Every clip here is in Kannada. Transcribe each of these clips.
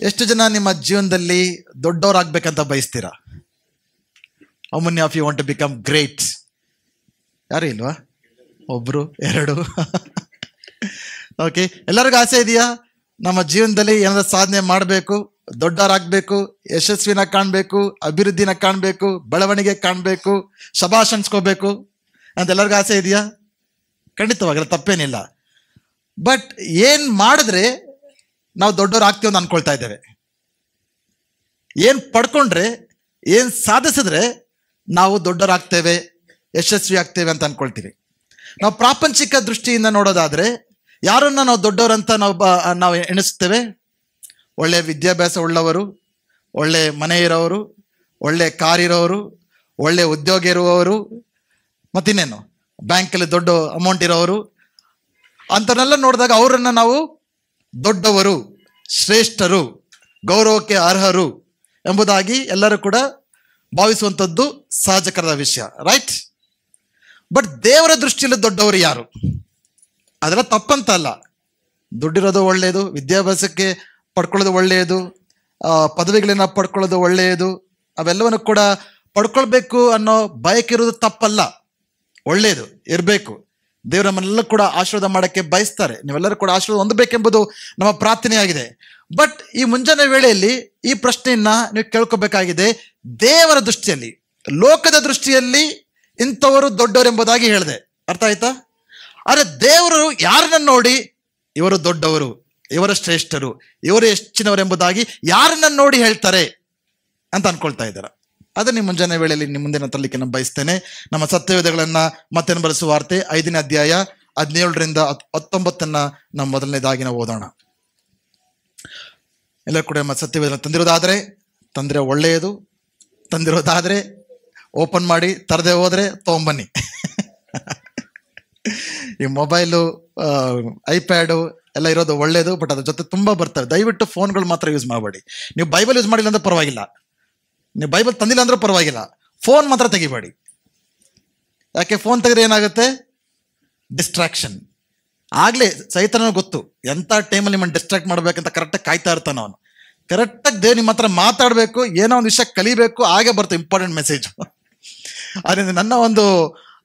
ಎಷ್ಟು ಜನ ನಿಮ್ಮ ಜೀವನದಲ್ಲಿ ದೊಡ್ಡವರಾಗಬೇಕಂತ ಬಯಸ್ತೀರಾ? How many of you want to become great? ಯಾರು ಇಲ್ವಾ? ಒಬ್ರು, ಎರಡು. ಓಕೆ, ಎಲ್ಲರಿಗೂ ಆಸೆ ಇದೆಯಾ ನಮ್ಮ ಜೀವನದಲ್ಲಿ ಏನಾದ್ರು ಸಾಧನೆ ಮಾಡಬೇಕು, ದೊಡ್ಡವರಾಗಬೇಕು, ಯಶಸ್ವಿನ ಕಾಣಬೇಕು, ಅಭಿವೃದ್ಧಿನ ಕಾಣಬೇಕು, ಬೆಳವಣಿಗೆ ಕಾಣಬೇಕು, ಶಬಾಷ್ ಅನ್ಸ್ಕೋಬೇಕು ಅಂತ ಎಲ್ಲರಿಗೂ ಆಸೆ ಇದೆಯಾ? ಖಂಡಿತವಾಗಲ್ಲ, ತಪ್ಪೇನಿಲ್ಲ. ಬಟ್ ಏನು ಮಾಡಿದ್ರೆ ನಾವು ದೊಡ್ಡವ್ರು ಆಗ್ತೀವಿ ಅಂತ ಅನ್ಕೊಳ್ತಾ ಇದ್ದೇವೆ? ಏನು ಪಡ್ಕೊಂಡ್ರೆ, ಏನು ಸಾಧಿಸಿದ್ರೆ ನಾವು ದೊಡ್ಡವರಾಗ್ತೇವೆ, ಯಶಸ್ವಿ ಆಗ್ತೇವೆ ಅಂತ ಅನ್ಕೊಳ್ತೀವಿ? ನಾವು ಪ್ರಾಪಂಚಿಕ ದೃಷ್ಟಿಯಿಂದ ನೋಡೋದಾದ್ರೆ ಯಾರನ್ನ ನಾವು ದೊಡ್ಡವರಂತ ನಾವು ಎಣಿಸ್ತೇವೆ? ಒಳ್ಳೆ ವಿದ್ಯಾಭ್ಯಾಸ ಉಳ್ಳವರು, ಒಳ್ಳೆ ಮನೆ ಇರೋರು, ಒಳ್ಳೆ ಕಾರ್ ಇರೋರು, ಒಳ್ಳೆ ಉದ್ಯೋಗ ಇರುವವರು, ಮತ್ತಿನ್ನೇನು ಬ್ಯಾಂಕಲ್ಲಿ ದೊಡ್ಡ ಅಮೌಂಟ್ ಇರೋರು ಅಂಥವನ್ನೆಲ್ಲ ನೋಡಿದಾಗ ಅವರನ್ನು ನಾವು ದೊಡ್ಡವರು, ಶ್ರೇಷ್ಠರು, ಗೌರವಕ್ಕೆ ಅರ್ಹರು ಎಂಬುದಾಗಿ ಎಲ್ಲರೂ ಕೂಡ ಭಾವಿಸುವಂಥದ್ದು ಸಹಜಕರದ ವಿಷಯ, ರೈಟ್? ಬಟ್ ದೇವರ ದೃಷ್ಟಿಯಲ್ಲಿ ದೊಡ್ಡವರು ಯಾರು? ಅದೆಲ್ಲ ತಪ್ಪಂತ ಅಲ್ಲ. ದುಡ್ಡಿರೋದು ಒಳ್ಳೆಯದು, ವಿದ್ಯಾಭ್ಯಾಸಕ್ಕೆ ಪಡ್ಕೊಳ್ಳೋದು ಒಳ್ಳೆಯದು, ಪದವಿಗಳನ್ನ ಪಡ್ಕೊಳ್ಳೋದು ಒಳ್ಳೆಯದು, ಅವೆಲ್ಲವನ್ನು ಕೂಡ ಪಡ್ಕೊಳ್ಬೇಕು ಅನ್ನೋ ಬಯಕೆ ಇರೋದು ತಪ್ಪಲ್ಲ, ಒಳ್ಳೆಯದು ಇರಬೇಕು. ದೇವರು ನಮ್ಮನ್ನೆಲ್ಲ ಕೂಡ ಆಶೀರ್ವಾದ ಮಾಡೋಕ್ಕೆ ಬಯಸ್ತಾರೆ. ನೀವೆಲ್ಲರೂ ಕೂಡ ಆಶೀರ್ವಾದ ಹೊಂದಬೇಕೆಂಬುದು ನಮ್ಮ ಪ್ರಾರ್ಥನೆಯಾಗಿದೆ. ಬಟ್ ಈ ಮುಂಜಾನೆ ವೇಳೆಯಲ್ಲಿ ಈ ಪ್ರಶ್ನೆಯನ್ನ ನೀವು ಕೇಳ್ಕೋಬೇಕಾಗಿದೆ. ದೇವರ ದೃಷ್ಟಿಯಲ್ಲಿ, ಲೋಕದ ದೃಷ್ಟಿಯಲ್ಲಿ ಇಂಥವರು ದೊಡ್ಡವರು ಎಂಬುದಾಗಿ ಹೇಳಿದೆ, ಅರ್ಥ ಆಯ್ತಾ? ಆದರೆ ದೇವರು ಯಾರನ್ನ ನೋಡಿ ಇವರು ದೊಡ್ಡವರು, ಇವರು ಶ್ರೇಷ್ಠರು, ಇವರು ಹೆಚ್ಚಿನವರು ಎಂಬುದಾಗಿ ಯಾರನ್ನ ನೋಡಿ ಹೇಳ್ತಾರೆ ಅಂತ ಅನ್ಕೊಳ್ತಾ ಇದ್ದಾರೆ? ಅದನ್ನ ನಿಮ್ಮ ಮುಂಜಾನೆ ವೇಳೆಯಲ್ಲಿ ನಿಮ್ಮ ಮುಂದೆ ನಾನು ತರಲಿಕ್ಕೆ ನಾನು ಬಯಸ್ತೇನೆ. ನಮ್ಮ ಸತ್ಯವೇದಗಳನ್ನ ಮತ್ತೆ ಬರೆಸುವ ವಾರ್ತೆ 5ನೇ ಅಧ್ಯಾಯ 17ರಿಂದ 19 ನಾವು ಮೊದಲನೇದಾಗಿ ನಾವು ಓದೋಣ. ಎಲ್ಲ ಕೂಡ ನಮ್ಮ ಸತ್ಯವೇದ ತಂದಿರೋ ಒಳ್ಳೆಯದು, ತಂದಿರೋದಾದ್ರೆ ಓಪನ್ ಮಾಡಿ, ತರದೆ ಹೋದ್ರೆ ತೊಗೊಂಬನ್ನಿ. ಈ ಮೊಬೈಲು, ಐಪ್ಯಾಡು ಎಲ್ಲ ಇರೋದು ಒಳ್ಳೇದು, ಬಟ್ ಅದ್ರ ಜೊತೆ ತುಂಬ ಬರ್ತಾರೆ. ದಯವಿಟ್ಟು ಫೋನ್ಗಳು ಮಾತ್ರ ಯೂಸ್ ಮಾಡಬೇಡಿ. ನೀವು ಬೈಬಲ್ ಯೂಸ್ ಮಾಡಿಲ್ಲ ಅಂದ್ರೆ ಪರವಾಗಿಲ್ಲ, ನೀವು ಬೈಬಲ್ ತಂದಿಲ್ಲ ಅಂದ್ರೆ ಪರವಾಗಿಲ್ಲ, ಫೋನ್ ಮಾತ್ರ ತೆಗಿಬೇಡಿ. ಯಾಕೆ? ಫೋನ್ ತೆಗೆದ್ರೆ ಏನಾಗುತ್ತೆ? ಡಿಸ್ಟ್ರಾಕ್ಷನ್. ಆಗ್ಲೇ ಸೈತಾನ ಗೊತ್ತು ಎಂಥ ಟೈಮಲ್ಲಿ ನಿಮ್ಮನ್ನು ಡಿಸ್ಟ್ರಾಕ್ಟ್ ಮಾಡ್ಬೇಕಂತ ಕರೆಕ್ಟಾಗಿ ಕಾಯ್ತಾ ಇರ್ತಾನೆ ಅವನು. ಕರೆಕ್ಟಾಗಿ ದೇವ್ ನಿಮ್ಮ ಹತ್ರ ಮಾತಾಡಬೇಕು, ಏನೋ ಒಂದು ವಿಷಯ ಕಲಿಬೇಕು, ಹಾಗೆ ಬರುತ್ತೆ ಇಂಪಾರ್ಟೆಂಟ್ ಮೆಸೇಜ್. ಅದರಿಂದ ನನ್ನ ಒಂದು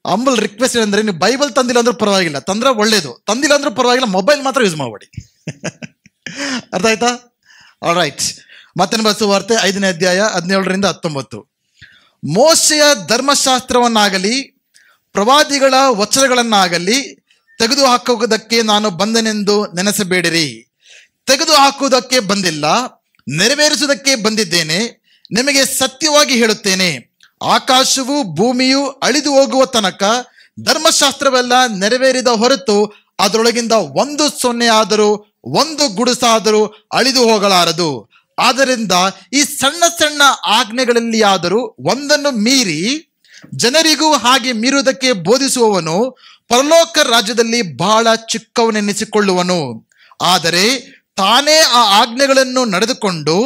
ಅಂಬಲ್ ರಿಕ್ವೆಸ್ಟ್ ಏನಂದ್ರೆ, ನೀವು ಬೈಬಲ್ ತಂದಿಲ್ಲ ಅಂದ್ರೂ ಪರವಾಗಿಲ್ಲ, ತಂದ್ರೆ ಒಳ್ಳೇದು, ತಂದಿಲ್ಲ ಅಂದ್ರೂ ಪರವಾಗಿಲ್ಲ, ಮೊಬೈಲ್ ಮಾತ್ರ ಯೂಸ್ ಮಾಡಬೇಡಿ. ಅರ್ಥ ಆಯ್ತಾ? All right. ಮತ್ತೆ ಬರೆಸುವ ವಾರ್ತೆ 5ನೇ ಅಧ್ಯಾಯ 17ರಿಂದ 19. ಮೋಶೆಯ ಧರ್ಮಶಾಸ್ತ್ರವನ್ನಾಗಲಿ ಪ್ರವಾದಿಗಳ ವಚನಗಳನ್ನಾಗಲಿ ತೆಗೆದು ಹಾಕುವುದಕ್ಕೆ ನಾನು ಬಂದನೆಂದು ನೆನೆಸಬೇಡಿರಿ. ತೆಗೆದು ಹಾಕುವುದಕ್ಕೆ ಬಂದಿಲ್ಲ, ನೆರವೇರಿಸುವುದಕ್ಕೆ ಬಂದಿದ್ದೇನೆ. ನಿಮಗೆ ಸತ್ಯವಾಗಿ ಹೇಳುತ್ತೇನೆ, ಆಕಾಶವು ಭೂಮಿಯು ಅಳಿದು ಹೋಗುವ ತನಕ ಧರ್ಮಶಾಸ್ತ್ರವೆಲ್ಲ ನೆರವೇರಿದ ಹೊರತು ಅದರೊಳಗಿಂದ ಒಂದು ಸೊನ್ನೆ ಆದರೂ ಒಂದು ಗುಡುಸಾದರೂ ಅಳಿದು ಹೋಗಲಾರದು. ಆದ್ದರಿಂದ ಈ ಸಣ್ಣ ಸಣ್ಣ ಆಜ್ಞೆಗಳಲ್ಲಿ ಆದರೂ ಒಂದನ್ನು ಮೀರಿ ಜನರಿಗೂ ಹಾಗೆ ಮೀರುವುದಕ್ಕೆ ಬೋಧಿಸುವವನು ಪರಲೋಕ ರಾಜ್ಯದಲ್ಲಿ ಬಹಳ ಚಿಕ್ಕವನೆನ್ನಿಸಿಕೊಳ್ಳುವನು. ಆದರೆ ತಾನೇ ಆ ಆಜ್ಞೆಗಳನ್ನು ನಡೆದುಕೊಂಡು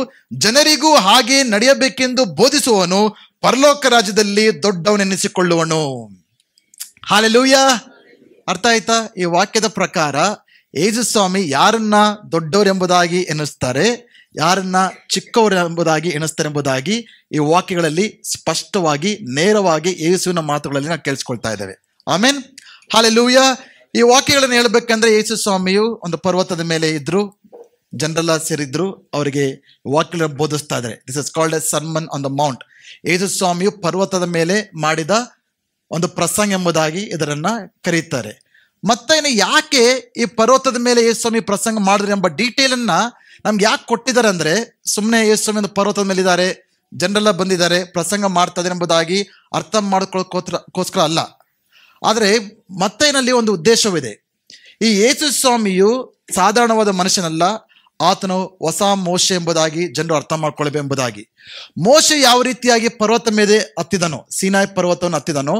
ಜನರಿಗೂ ಹಾಗೆ ನಡೆಯಬೇಕೆಂದು ಬೋಧಿಸುವವನು ಪರಲೋಕ ರಾಜ್ಯದಲ್ಲಿ ದೊಡ್ಡವನೆನ್ನಿಸಿಕೊಳ್ಳುವನು. ಹಾಲೆಲೂಯಾ. ಅರ್ಥ ಆಯ್ತಾ? ಈ ವಾಕ್ಯದ ಪ್ರಕಾರ ಯೇಸು ಸ್ವಾಮಿ ಯಾರನ್ನ ದೊಡ್ಡವರೆಂಬುದಾಗಿ ಎನ್ನಿಸ್ತಾರೆ, ಯಾರನ್ನ ಚಿಕ್ಕವರು ಎಂಬುದಾಗಿ ಎಣಿಸ್ತಾರೆ ಎಂಬುದಾಗಿ ಈ ವಾಕ್ಯಗಳಲ್ಲಿ ಸ್ಪಷ್ಟವಾಗಿ ನೇರವಾಗಿ ಯೇಸುವಿನ ಮಾತುಗಳಲ್ಲಿ ನಾವು ಕೇಳಿಸ್ಕೊಳ್ತಾ ಇದ್ದೇವೆ. ಆಮೇನ್, ಹಾಲೆಲೂಯಾ. ಈ ವಾಕ್ಯಗಳನ್ನು ಹೇಳ್ಬೇಕಂದ್ರೆ ಯೇಸು ಸ್ವಾಮಿಯು ಒಂದು ಪರ್ವತದ ಮೇಲೆ ಇದ್ರು, ಜನರೆಲ್ಲ ಸೇರಿದ್ರು, ಅವರಿಗೆ ವಾಕ್ಯಗಳನ್ನು ಬೋಧಿಸ್ತಾ ಇದ್ದಾರೆ. This is called a sermon on the Mount. Yesu ಸ್ವಾಮಿಯು ಪರ್ವತದ ಮೇಲೆ ಮಾಡಿದ ಒಂದು ಪ್ರಸಂಗ ಎಂಬುದಾಗಿ ಇದರನ್ನ ಕರೀತಾರೆ. ಮತ್ತೆ ಯಾಕೆ ಈ ಪರ್ವತದ ಮೇಲೆ ಯೇಸು ಸ್ವಾಮಿ ಪ್ರಸಂಗ ಮಾಡಿದ್ರು ಎಂಬ ಡೀಟೇಲ್ ಅನ್ನ ನಮ್ಗೆ ಯಾಕೆ ಕೊಟ್ಟಿದ್ದಾರೆ ಅಂದ್ರೆ, ಸುಮ್ಮನೆ ಯೇಸು ಸ್ವಾಮಿ ಒಂದು ಪರ್ವತದ ಮೇಲೆ ಇದ್ದಾರೆ, ಜನರೆಲ್ಲ ಬಂದಿದ್ದಾರೆ, ಪ್ರಸಂಗ ಮಾಡ್ತಾ ಇದ್ದಾರೆ ಎಂಬುದಾಗಿ ಅರ್ಥ ಮಾಡ್ಕೊಳ್ಳೋಕ್ಕೋಸ್ಕರ ಅಲ್ಲ. ಆದರೆ ಮತ್ತೇನಲ್ಲಿ ಒಂದು ಉದ್ದೇಶವಿದೆ. ಈ ಯೇಸು ಸ್ವಾಮಿಯು ಸಾಧಾರಣವಾದ ಮನುಷ್ಯನಲ್ಲ, ಆತನು ಹೊಸ ಮೋಶೆ ಎಂಬುದಾಗಿ ಜನರು ಅರ್ಥ ಮಾಡ್ಕೊಳ್ಬೇಕೆಂಬುದಾಗಿ. ಮೋಶೆ ಯಾವ ರೀತಿಯಾಗಿ ಪರ್ವತ ಮೇಲೆ ಹತ್ತಿದನೋ, ಸೀನಾಯಿ ಪರ್ವತವನ್ನು ಹತ್ತಿದನೋ,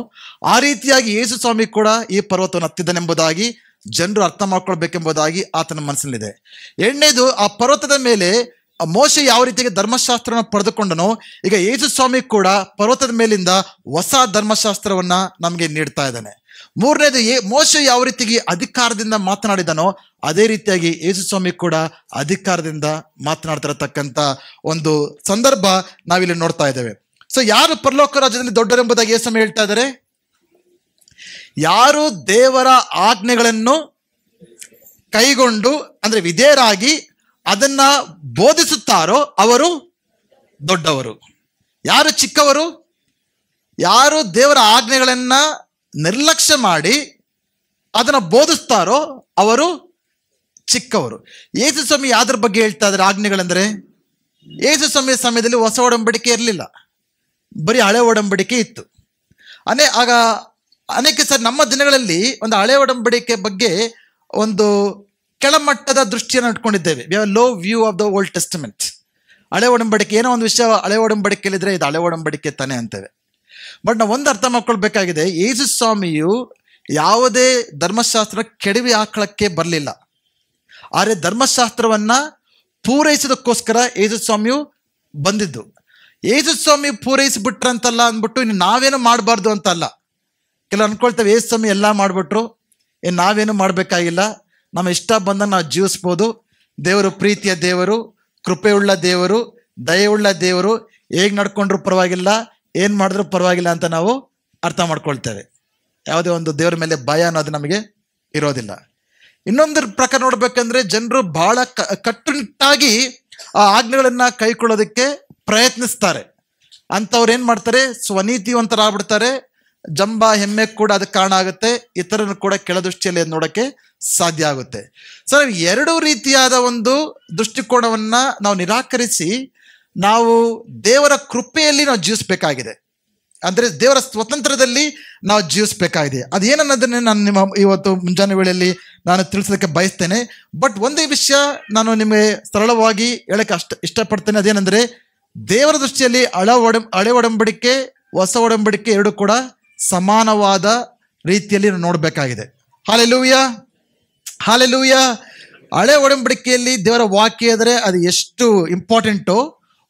ಆ ರೀತಿಯಾಗಿ ಯೇಸು ಸ್ವಾಮಿ ಕೂಡ ಈ ಪರ್ವತವನ್ನು ಹತ್ತಿದನೆಂಬುದಾಗಿ ಜನರು ಅರ್ಥ ಮಾಡ್ಕೊಳ್ಬೇಕೆಂಬುದಾಗಿ ಆತನ ಮನಸ್ಸಿನಲ್ಲಿದೆ. ಎರಡನೇದು, ಆ ಪರ್ವತದ ಮೇಲೆ ಮೋಶೆ ಯಾವ ರೀತಿಯಾಗಿ ಧರ್ಮಶಾಸ್ತ್ರವನ್ನು ಪಡೆದುಕೊಂಡನೋ, ಈಗ ಯೇಸು ಸ್ವಾಮಿ ಕೂಡ ಪರ್ವತದ ಮೇಲಿಂದ ಹೊಸ ಧರ್ಮಶಾಸ್ತ್ರವನ್ನ ನಮಗೆ ನೀಡ್ತಾ ಇದ್ದಾನೆ. ಮೂರನೇದು, ಮೋಶೆ ಯಾವ ರೀತಿಯಾಗಿ ಅಧಿಕಾರದಿಂದ ಮಾತನಾಡಿದನೋ ಅದೇ ರೀತಿಯಾಗಿ ಯೇಸು ಸ್ವಾಮಿ ಕೂಡ ಅಧಿಕಾರದಿಂದ ಮಾತನಾಡ್ತಿರತಕ್ಕಂಥ ಒಂದು ಸಂದರ್ಭ ನಾವಿಲ್ಲಿ ನೋಡ್ತಾ ಇದ್ದೇವೆ. ಸೊ ಯಾರು ಪರಲೋಕ ರಾಜ್ಯದಲ್ಲಿ ದೊಡ್ಡರೆಂಬುದಾಗಿ ಯೇಸು ಸ್ವಾಮಿ ಹೇಳ್ತಾ ಇದ್ದಾರೆ? ಯಾರು ದೇವರ ಆಜ್ಞೆಗಳನ್ನು ಕೈಗೊಂಡು ಅಂದ್ರೆ ವಿಧೇಯರಾಗಿ ಅದನ್ನ ಬೋಧಿಸುತ್ತಾರೋ ಅವರು ದೊಡ್ಡವರು. ಯಾರು ಚಿಕ್ಕವರು? ಯಾರು ದೇವರ ಆಜ್ಞೆಗಳನ್ನ ನಿರ್ಲಕ್ಷ್ಯ ಮಾಡಿ ಅದನ್ನ ಬೋಧಿಸ್ತಾರೋ ಅವರು ಚಿಕ್ಕವರು. ಯೇಸು ಸ್ವಾಮಿ ಯಾವ್ದ್ರ ಬಗ್ಗೆ ಹೇಳ್ತಾ ಇದ್ದಾರೆ ಆಜ್ಞೆಗಳೆಂದರೆ? ಯೇಸು ಸ್ವಾಮಿಯ ಸಮಯದಲ್ಲಿ ಹೊಸ ಒಡಂಬಡಿಕೆ ಇರಲಿಲ್ಲ, ಬರೀ ಹಳೆ ಒಡಂಬಡಿಕೆ ಇತ್ತು. ಅನೇಕ ಸರ್ ನಮ್ಮ ದಿನಗಳಲ್ಲಿ ಒಂದು ಹಳೆ ಒಡಂಬಡಿಕೆ ಬಗ್ಗೆ ಒಂದು ಕೆಳಮಟ್ಟದ ದೃಷ್ಟಿಯನ್ನು ಇಟ್ಕೊಂಡಿದ್ದೇವೆ. We have low view of the Old Testament. ಹಳೆ ಒಡಂಬಡಿಕೆ, ಏನೋ ಒಂದು ವಿಷಯ ಹಳೆ ಒಡಂಬಡಿಕೆಯಲ್ಲಿದ್ರೆ ಇದು ಹಳೆ ಒಡಂಬಡಿಕೆ ತಾನೇ ಅಂತೇವೆ. ಬಟ್ ನಾವು ಒಂದು ಅರ್ಥ ಮಾಡ್ಕೊಳ್ಬೇಕಾಗಿದೆ, ಯೇಸು ಸ್ವಾಮಿಯು ಯಾವುದೇ ಧರ್ಮಶಾಸ್ತ್ರ ಕೆಡವಿ ಹಾಕಳಕ್ಕೆ ಬರಲಿಲ್ಲ. ಆದರೆ ಧರ್ಮಶಾಸ್ತ್ರವನ್ನ ಪೂರೈಸೋದಕ್ಕೋಸ್ಕರ ಯೇಸು ಸ್ವಾಮಿಯು ಬಂದಿದ್ದು. ಯೇಸು ಸ್ವಾಮಿ ಪೂರೈಸಿಬಿಟ್ರಂತಲ್ಲ ಅಂದ್ಬಿಟ್ಟು ಇನ್ನು ನಾವೇನು ಮಾಡಬಾರ್ದು ಅಂತಲ್ಲ. ಕೆಲವು ಅನ್ಕೊಳ್ತೇವೆ ಯೇಸು ಸ್ವಾಮಿ ಎಲ್ಲ ಮಾಡಿಬಿಟ್ರು, ನಾವೇನು ಮಾಡಬೇಕಾಗಿಲ್ಲ, ನಮ್ಮ ಇಷ್ಟ ಬಂದ ನಾವು ಜೀವಿಸ್ಬೋದು, ದೇವರು ಪ್ರೀತಿಯ ದೇವರು, ಕೃಪೆಯುಳ್ಳ ದೇವರು, ದಯೆಯುಳ್ಳ ದೇವರು, ಹೇಗೆ ನಡ್ಕೊಂಡ್ರು ಪರವಾಗಿಲ್ಲ, ಏನು ಮಾಡಿದ್ರು ಪರವಾಗಿಲ್ಲ ಅಂತ ನಾವು ಅರ್ಥ ಮಾಡ್ಕೊಳ್ತೇವೆ. ಯಾವುದೇ ಒಂದು ದೇವರ ಮೇಲೆ ಭಯ ಅನ್ನೋದು ನಮಗೆ ಇರೋದಿಲ್ಲ. ಇನ್ನೊಂದರ ಪ್ರಕಾರ ನೋಡ್ಬೇಕಂದ್ರೆ ಜನರು ಬಹಳ ಕಟ್ಟುನಿಟ್ಟಾಗಿ ಆ ಆಜ್ಞೆಗಳನ್ನ ಕೈಕೊಳ್ಳೋದಕ್ಕೆ ಪ್ರಯತ್ನಿಸ್ತಾರೆ. ಅಂಥವ್ರು ಏನು ಮಾಡ್ತಾರೆ, ಸ್ವನೀತಿವಂತರಾಗ್ಬಿಡ್ತಾರೆ. ಜಂಬ ಹೆಮ್ಮೆ ಕೂಡ ಅದಕ್ಕೆ ಕಾರಣ ಆಗುತ್ತೆ, ಇತರನ್ನು ಕೂಡ ಕೆಳದೃಷ್ಟಿಯಲ್ಲಿ ನೋಡೋಕ್ಕೆ ಸಾಧ್ಯ ಆಗುತ್ತೆ. ಸೊ ಎರಡೂ ರೀತಿಯಾದ ಒಂದು ದೃಷ್ಟಿಕೋನವನ್ನ ನಾವು ನಿರಾಕರಿಸಿ ನಾವು ದೇವರ ಕೃಪೆಯಲ್ಲಿ ನಾವು ಜೀವಿಸ್ಬೇಕಾಗಿದೆ. ಅಂದರೆ ದೇವರ ಸ್ವತಂತ್ರದಲ್ಲಿ ನಾವು ಜೀವಿಸ್ಬೇಕಾಗಿದೆ. ಅದೇನನ್ನೋದನ್ನೇ ನಾನು ನಿಮ್ಮ ಇವತ್ತು ಮುಂಜಾನೆ ವೇಳೆಯಲ್ಲಿ ನಾನು ತಿಳಿಸೋದಕ್ಕೆ ಬಯಸ್ತೇನೆ. ಬಟ್ ಒಂದೇ ವಿಷಯ ನಾನು ನಿಮಗೆ ಸರಳವಾಗಿ ಹೇಳಕ್ಕೆ ಇಷ್ಟಪಡ್ತೇನೆ. ಅದೇನೆಂದರೆ, ದೇವರ ದೃಷ್ಟಿಯಲ್ಲಿ ಹಳೆ ಒಡಂಬಡಿಕೆ ಹೊಸ ಒಡಂಬಡಿಕೆ ಎರಡು ಕೂಡ ಸಮಾನವಾದ ರೀತಿಯಲ್ಲಿ ನೋಡಬೇಕಾಗಿದೆ. Hallelujah, hallelujah. ಹಳೆ ಒಡಂಬಡಿಕೆಯಲ್ಲಿ ದೇವರ ವಾಕ್ಯ ಇದ್ರೆ ಅದು ಎಷ್ಟು ಇಂಪಾರ್ಟೆಂಟು,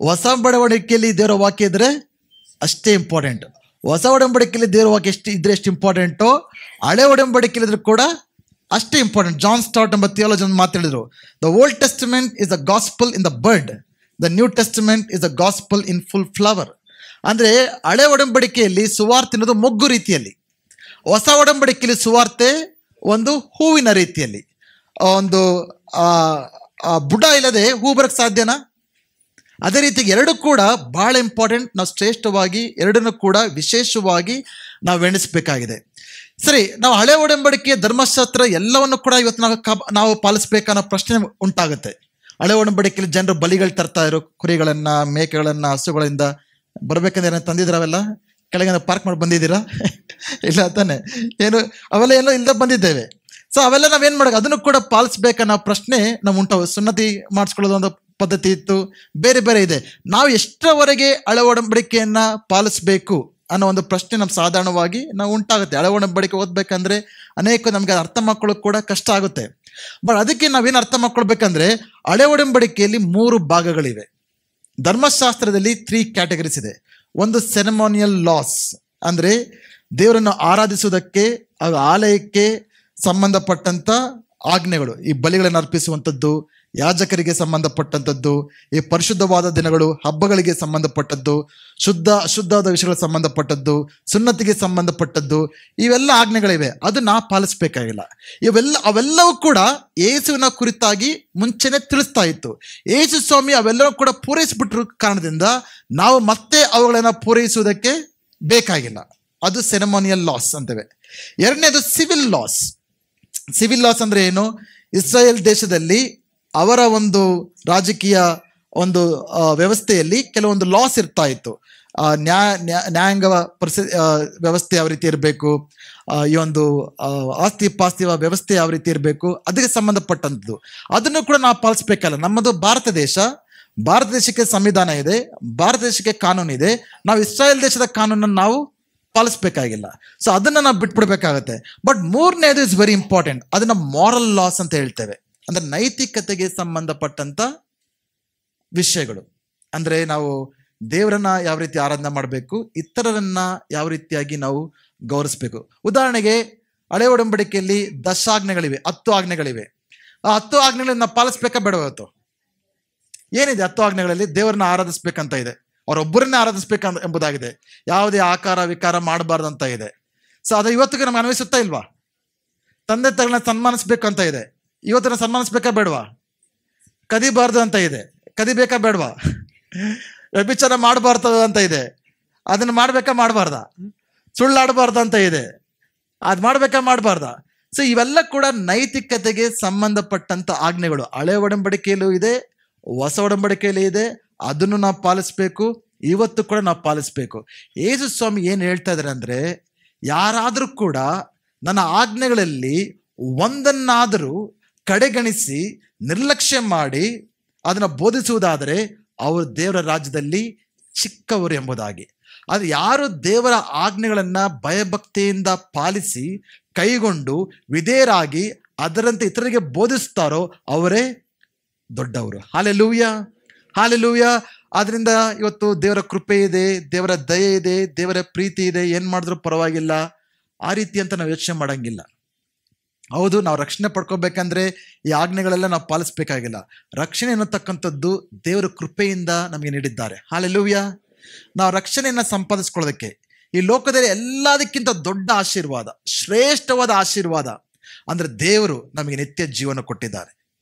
ಹೊಸ ಒಡಂಬಡಿಕೆಯಲ್ಲಿ ದೇವರ ವಾಕ್ಯ ಇದ್ರೆ ಅಷ್ಟೇ ಇಂಪಾರ್ಟೆಂಟ್. ಹೊಸ ಒಡಂಬಡಿಕೆಯಲ್ಲಿ ದೇವರ ವಾಕ್ಯ ಎಷ್ಟು ಇಂಪಾರ್ಟೆಂಟು, ಹಳೆ ಒಡಂಬಡಿಕೆಯಲ್ಲಿ ಇದ್ರೂ ಕೂಡ ಅಷ್ಟೇ ಇಂಪಾರ್ಟೆಂಟ್. ಜಾನ್ ಸ್ಟಾರ್ಟ್ ಎಂಬ ಥಿಯಾಲಜಿಯನ್ ಮಾತಾಡಿದ್ರು, the Old Testament is the gospel in the bird, the new Testament is the gospel in full flower. ಅಂದರೆ ಹಳೆ ಒಡಂಬಡಿಕೆಯಲ್ಲಿ ಸುವಾರ್ತೆ ಅನ್ನೋದು ಮೊಗ್ಗು ರೀತಿಯಲ್ಲಿ, ಹೊಸ ಒಡಂಬಡಿಕೆಯಲ್ಲಿ ಸುವಾರ್ತೆ ಒಂದು ಹೂವಿನ ರೀತಿಯಲ್ಲಿ. ಒಂದು ಬುಡ ಇಲ್ಲದೆ ಹೂ ಬರಕ್ಕೆ ಸಾಧ್ಯನಾ? ಅದೇ ರೀತಿ ಎರಡು ಕೂಡ ಬಹಳ ಇಂಪಾರ್ಟೆಂಟ್. ನಾವು ಶ್ರೇಷ್ಠವಾಗಿ ಎರಡನ್ನೂ ಕೂಡ ವಿಶೇಷವಾಗಿ ನಾವು ಎಣಿಸ್ಬೇಕಾಗಿದೆ. ಸರಿ, ನಾವು ಹಳೆ ಒಡಂಬಡಿಕೆ ಧರ್ಮಶಾಸ್ತ್ರ ಎಲ್ಲವನ್ನು ಕೂಡ ಇವತ್ತು ನಾವು ಪಾಲಿಸ್ಬೇಕನ್ನೋ ಪ್ರಶ್ನೆ ಉಂಟಾಗುತ್ತೆ. ಹಳೆ ಒಡಂಬಡಿಕೆಯಲ್ಲಿ ಜನರು ಬಲಿಗಳು ತರ್ತಾ ಇರೋ ಕುರಿಗಳನ್ನ, ಮೇಕೆಗಳನ್ನ, ಹಸುಗಳಿಂದ ಬರ್ಬೇಕಂದ್ರೆ ಏನೋ ತಂದಿದ್ರವೆಲ್ಲ ಕೆಳಗೆ ಪಾರ್ಕ್ ಮಾಡಿ ಬಂದಿದ್ದೀರಾ? ಇಲ್ಲ ತಾನೆ, ಏನು ಅವೆಲ್ಲ ಏನೋ ಇಲ್ಲದೆ ಬಂದಿದ್ದೇವೆ. ಸೊ ಅವೆಲ್ಲ ನಾವೇನು ಮಾಡೋದು, ಅದನ್ನು ಕೂಡ ಪಾಲಿಸ್ಬೇಕನ್ನೋ ಪ್ರಶ್ನೆ ನಾವು ಉಂಟಾವು. ಸುನ್ನತಿ ಮಾಡಿಸ್ಕೊಳ್ಳೋದು ಒಂದು ಪದ್ಧತಿ ಇತ್ತು, ಬೇರೆ ಬೇರೆ ಇದೆ. ನಾವು ಎಷ್ಟರವರೆಗೆ ಹಳೆ ಒಡಂಬಡಿಕೆಯನ್ನ ಪಾಲಿಸ್ಬೇಕು ಅನ್ನೋ ಒಂದು ಪ್ರಶ್ನೆ ನಮ್ಮ ಸಾಧಾರಣವಾಗಿ ನಾವು ಉಂಟಾಗುತ್ತೆ. ಹಳೆ ಒಡಂಬಡಿಕೆ ಓದ್ಬೇಕಂದ್ರೆ ಅನೇಕ ನಮ್ಗೆ ಅರ್ಥ ಮಾಡ್ಕೊಳ್ಳೋಕೆ ಕೂಡ ಕಷ್ಟ ಆಗುತ್ತೆ. ಬಟ್ ಅದಕ್ಕೆ ನಾವೇನು ಅರ್ಥ ಮಾಡ್ಕೊಳ್ಬೇಕಂದ್ರೆ, ಹಳೆ ಒಡಂಬಡಿಕೆಯಲ್ಲಿ 3 ಭಾಗಗಳಿವೆ. ಧರ್ಮಶಾಸ್ತ್ರದಲ್ಲಿ 3 ಕ್ಯಾಟಗರೀಸ್ ಇದೆ. ಒಂದು ಸೆರೆಮೋನಿಯಲ್ ಲಾಸ್, ಅಂದರೆ ದೇವರನ್ನು ಆರಾಧಿಸುವುದಕ್ಕೆ ಆಲಯಕ್ಕೆ ಸಂಬಂಧಪಟ್ಟಂತ ಆಜ್ಞೆಗಳು, ಈ ಬಲಿಗಳನ್ನು ಅರ್ಪಿಸುವಂಥದ್ದು, ಯಾಜಕರಿಗೆ ಸಂಬಂಧಪಟ್ಟಂಥದ್ದು, ಈ ಪರಿಶುದ್ಧವಾದ ದಿನಗಳು, ಹಬ್ಬಗಳಿಗೆ ಸಂಬಂಧಪಟ್ಟದ್ದು, ಅಶುದ್ಧವಾದ ವಿಷಯಗಳಿಗೆ ಸಂಬಂಧಪಟ್ಟದ್ದು, ಸುನ್ನತಿಗೆ ಸಂಬಂಧಪಟ್ಟದ್ದು, ಇವೆಲ್ಲ ಆಜ್ಞೆಗಳಿವೆ. ಅದು ನಾ ಪಾಲಿಸ್ಬೇಕಾಗಿಲ್ಲ. ಅವೆಲ್ಲವೂ ಕೂಡ ಯೇಸುವಿನ ಕುರಿತಾಗಿ ಮುಂಚೆನೆ ತಿಳಿಸ್ತಾ ಇತ್ತು. ಯೇಸು ಸ್ವಾಮಿ ಅವೆಲ್ಲವೂ ಕೂಡ ಪೂರೈಸಿಬಿಟ್ರ ಕಾರಣದಿಂದ ನಾವು ಮತ್ತೆ ಅವುಗಳನ್ನು ಪೂರೈಸುವುದಕ್ಕೆ ಬೇಕಾಗಿಲ್ಲ. ಅದು ಸೆರೆಮೋನಿಯಲ್ ಲಾಸ್ ಅಂತೇವೆ. ಎರಡನೇದು ಸಿವಿಲ್ ಲಾಸ್. ಸಿವಿಲ್ ಲಾಸ್ ಅಂದ್ರೆ ಏನು? ಇಸ್ರಾಯೇಲ್ ದೇಶದಲ್ಲಿ ಅವರ ಒಂದು ರಾಜಕೀಯ ಒಂದು ವ್ಯವಸ್ಥೆಯಲ್ಲಿ ಕೆಲವೊಂದು ಲಾಸ್ ಇರ್ತಾ ಇತ್ತು. ನ್ಯಾಯಾಂಗ ವ್ಯವಸ್ಥೆ ಯಾವ ರೀತಿ ಇರಬೇಕು, ಈ ಒಂದು ಆಸ್ತಿ ಪಾಸ್ತಿ ವ್ಯವಸ್ಥೆ ಯಾವ ರೀತಿ ಇರಬೇಕು, ಅದಕ್ಕೆ ಸಂಬಂಧಪಟ್ಟಂಥದ್ದು. ಅದನ್ನು ಕೂಡ ನಾವು ಪಾಲಿಸ್ಬೇಕಲ್ಲ. ನಮ್ಮದು ಭಾರತ ದೇಶಕ್ಕೆ ಸಂವಿಧಾನ ಇದೆ, ಭಾರತ ದೇಶಕ್ಕೆ ಕಾನೂನು ಇದೆ. ನಾವು ಇಸ್ರಾಯೇಲ್ ದೇಶದ ಕಾನೂನನ್ನು ನಾವು ಪಾಲಿಸ್ಬೇಕಾಗಿಲ್ಲ. ಸೊ ಅದನ್ನು ನಾವು ಬಿಟ್ಬಿಡ್ಬೇಕಾಗತ್ತೆ. ಬಟ್ ಮೂರನೇದು ಇಸ್ ವೆರಿ ಇಂಪಾರ್ಟೆಂಟ್. ಅದನ್ನ ಮಾರಲ್ ಲಾಸ್ ಅಂತ ಹೇಳ್ತೇವೆ. ಅಂದ್ರೆ ನೈತಿಕತೆಗೆ ಸಂಬಂಧಪಟ್ಟಂತ ವಿಷಯಗಳು. ಅಂದ್ರೆ ನಾವು ದೇವರನ್ನ ಯಾವ ರೀತಿ ಆರಾಧನೆ ಮಾಡಬೇಕು, ಇತರರನ್ನ ಯಾವ ರೀತಿಯಾಗಿ ನಾವು ಗೌರವಿಸ್ಬೇಕು. ಉದಾಹರಣೆಗೆ ಹಳೆ ಒಡಂಬಡಿಕೆಯಲ್ಲಿ 10 ಆಜ್ಞೆಗಳಿವೆ, 10 ಆಜ್ಞೆಗಳಿವೆ. ಆ 10 ಆಜ್ಞೆಗಳನ್ನ ನಾವು ಪಾಲಿಸ್ಬೇಕಾ ಬೇಡ? ಇವತ್ತು ಏನಿದೆ 10 ಆಜ್ಞೆಗಳಲ್ಲಿ? ದೇವರನ್ನ ಆರಾಧಿಸ್ಬೇಕಂತ ಇದೆ, ಅವರೊಬ್ಬರನ್ನೇ ಆರಾಧಿಸ್ಬೇಕಂತ ಎಂಬುದಾಗಿದೆ. ಯಾವುದೇ ಆಕಾರ ವಿಕಾರ ಮಾಡಬಾರ್ದಂತ ಇದೆ. ಸೊ ಅದು ಇವತ್ತಿಗೆ ನಮ್ಗೆ ಅನ್ವಯಿಸುತ್ತಾ ಇಲ್ವಾ? ತಂದೆ ತಾಯಿಗಳನ್ನ ಸನ್ಮಾನಿಸ್ಬೇಕಂತ ಇದೆ, ಇವತ್ತನ್ನ ಸನ್ಮಾನಿಸ್ಬೇಕಾ ಬೇಡವಾ? ಕದಿಬಾರ್ದು ಅಂತ ಇದೆ, ಕದಿಬೇಕಾ ಬೇಡವಾ? ವ್ಯಭಿಚಾರ ಮಾಡಬಾರ್ದು ಅಂತ ಇದೆ, ಅದನ್ನ ಮಾಡ್ಬೇಕಾ ಮಾಡಬಾರ್ದ? ಸುಳ್ಳಾಡಬಾರ್ದು ಅಂತ ಇದೆ, ಅದು ಮಾಡ್ಬೇಕಾ ಮಾಡಬಾರ್ದ? ಸೊ ಇವೆಲ್ಲ ಕೂಡ ನೈತಿಕತೆಗೆ ಸಂಬಂಧಪಟ್ಟಂತ ಆಜ್ಞೆಗಳು. ಹಳೆ ಒಡಂಬಡಿಕೆಯಲ್ಲೂ ಇದೆ, ಹೊಸ ಒಡಂಬಡಿಕೆಯಲ್ಲಿ ಇದೆ. ಅದನ್ನು ನಾವು ಪಾಲಿಸ್ಬೇಕು, ಇವತ್ತು ಕೂಡ ನಾವು ಪಾಲಿಸ್ಬೇಕು. ಯೇಸು ಸ್ವಾಮಿ ಏನು ಹೇಳ್ತಾ ಇದ್ದಾರೆ ಅಂದ್ರೆ, ಯಾರಾದರೂ ಕೂಡ ನನ್ನ ಆಜ್ಞೆಗಳಲ್ಲಿ ಒಂದನ್ನಾದರೂ ಕಡೆಗಣಿಸಿ ನಿರ್ಲಕ್ಷ್ಯ ಮಾಡಿ ಅದನ್ನು ಬೋಧಿಸುವುದಾದರೆ ಅವರು ದೇವರ ರಾಜ್ಯದಲ್ಲಿ ಚಿಕ್ಕವರು ಎಂಬುದಾಗಿ. ಅದು ಯಾರು ದೇವರ ಆಜ್ಞೆಗಳನ್ನು ಭಯಭಕ್ತಿಯಿಂದ ಪಾಲಿಸಿ ಕೈಗೊಂಡು ವಿಧೇಯರಾಗಿ ಅದರಂತೆ ಇತರರಿಗೆ ಬೋಧಿಸ್ತಾರೋ ಅವರೇ ದೊಡ್ಡವರು. Hallelujah, hallelujah. ಆದ್ರಿಂದ ಇವತ್ತು ದೇವರ ಕೃಪೆ ಇದೆ, ದೇವರ ದಯೆ ಇದೆ, ದೇವರ ಪ್ರೀತಿ ಇದೆ, ಏನು ಮಾಡಿದ್ರೂ ಪರವಾಗಿಲ್ಲ ಆ ರೀತಿ ಅಂತ ನಾವು ಯೋಚನೆ ಮಾಡಂಗಿಲ್ಲ. ಹೌದು, ನಾವು ರಕ್ಷಣೆ ಪಡ್ಕೋಬೇಕಂದ್ರೆ ಈ ಆಜ್ಞೆಗಳೆಲ್ಲ ನಾವು ಪಾಲಿಸ್ಬೇಕಾಗಿಲ್ಲ. ರಕ್ಷಣೆ ಅನ್ನತಕ್ಕಂಥದ್ದು ದೇವರ ಕೃಪೆಯಿಂದ ನಮಗೆ ನೀಡಿದ್ದಾರೆ. ಹಾಲೆಲೂಯ. ನಾವು ರಕ್ಷಣೆಯನ್ನು ಸಂಪಾದಿಸ್ಕೊಳ್ಳೋದಕ್ಕೆ ಈ ಲೋಕದಲ್ಲಿ ಎಲ್ಲದಕ್ಕಿಂತ ದೊಡ್ಡ ಆಶೀರ್ವಾದ, ಶ್ರೇಷ್ಠವಾದ ಆಶೀರ್ವಾದ ಅಂದ್ರೆ ದೇವರು ನಮಗೆ ನಿತ್ಯ ಜೀವನ ಕೊಟ್ಟಿದ್ದಾರೆ.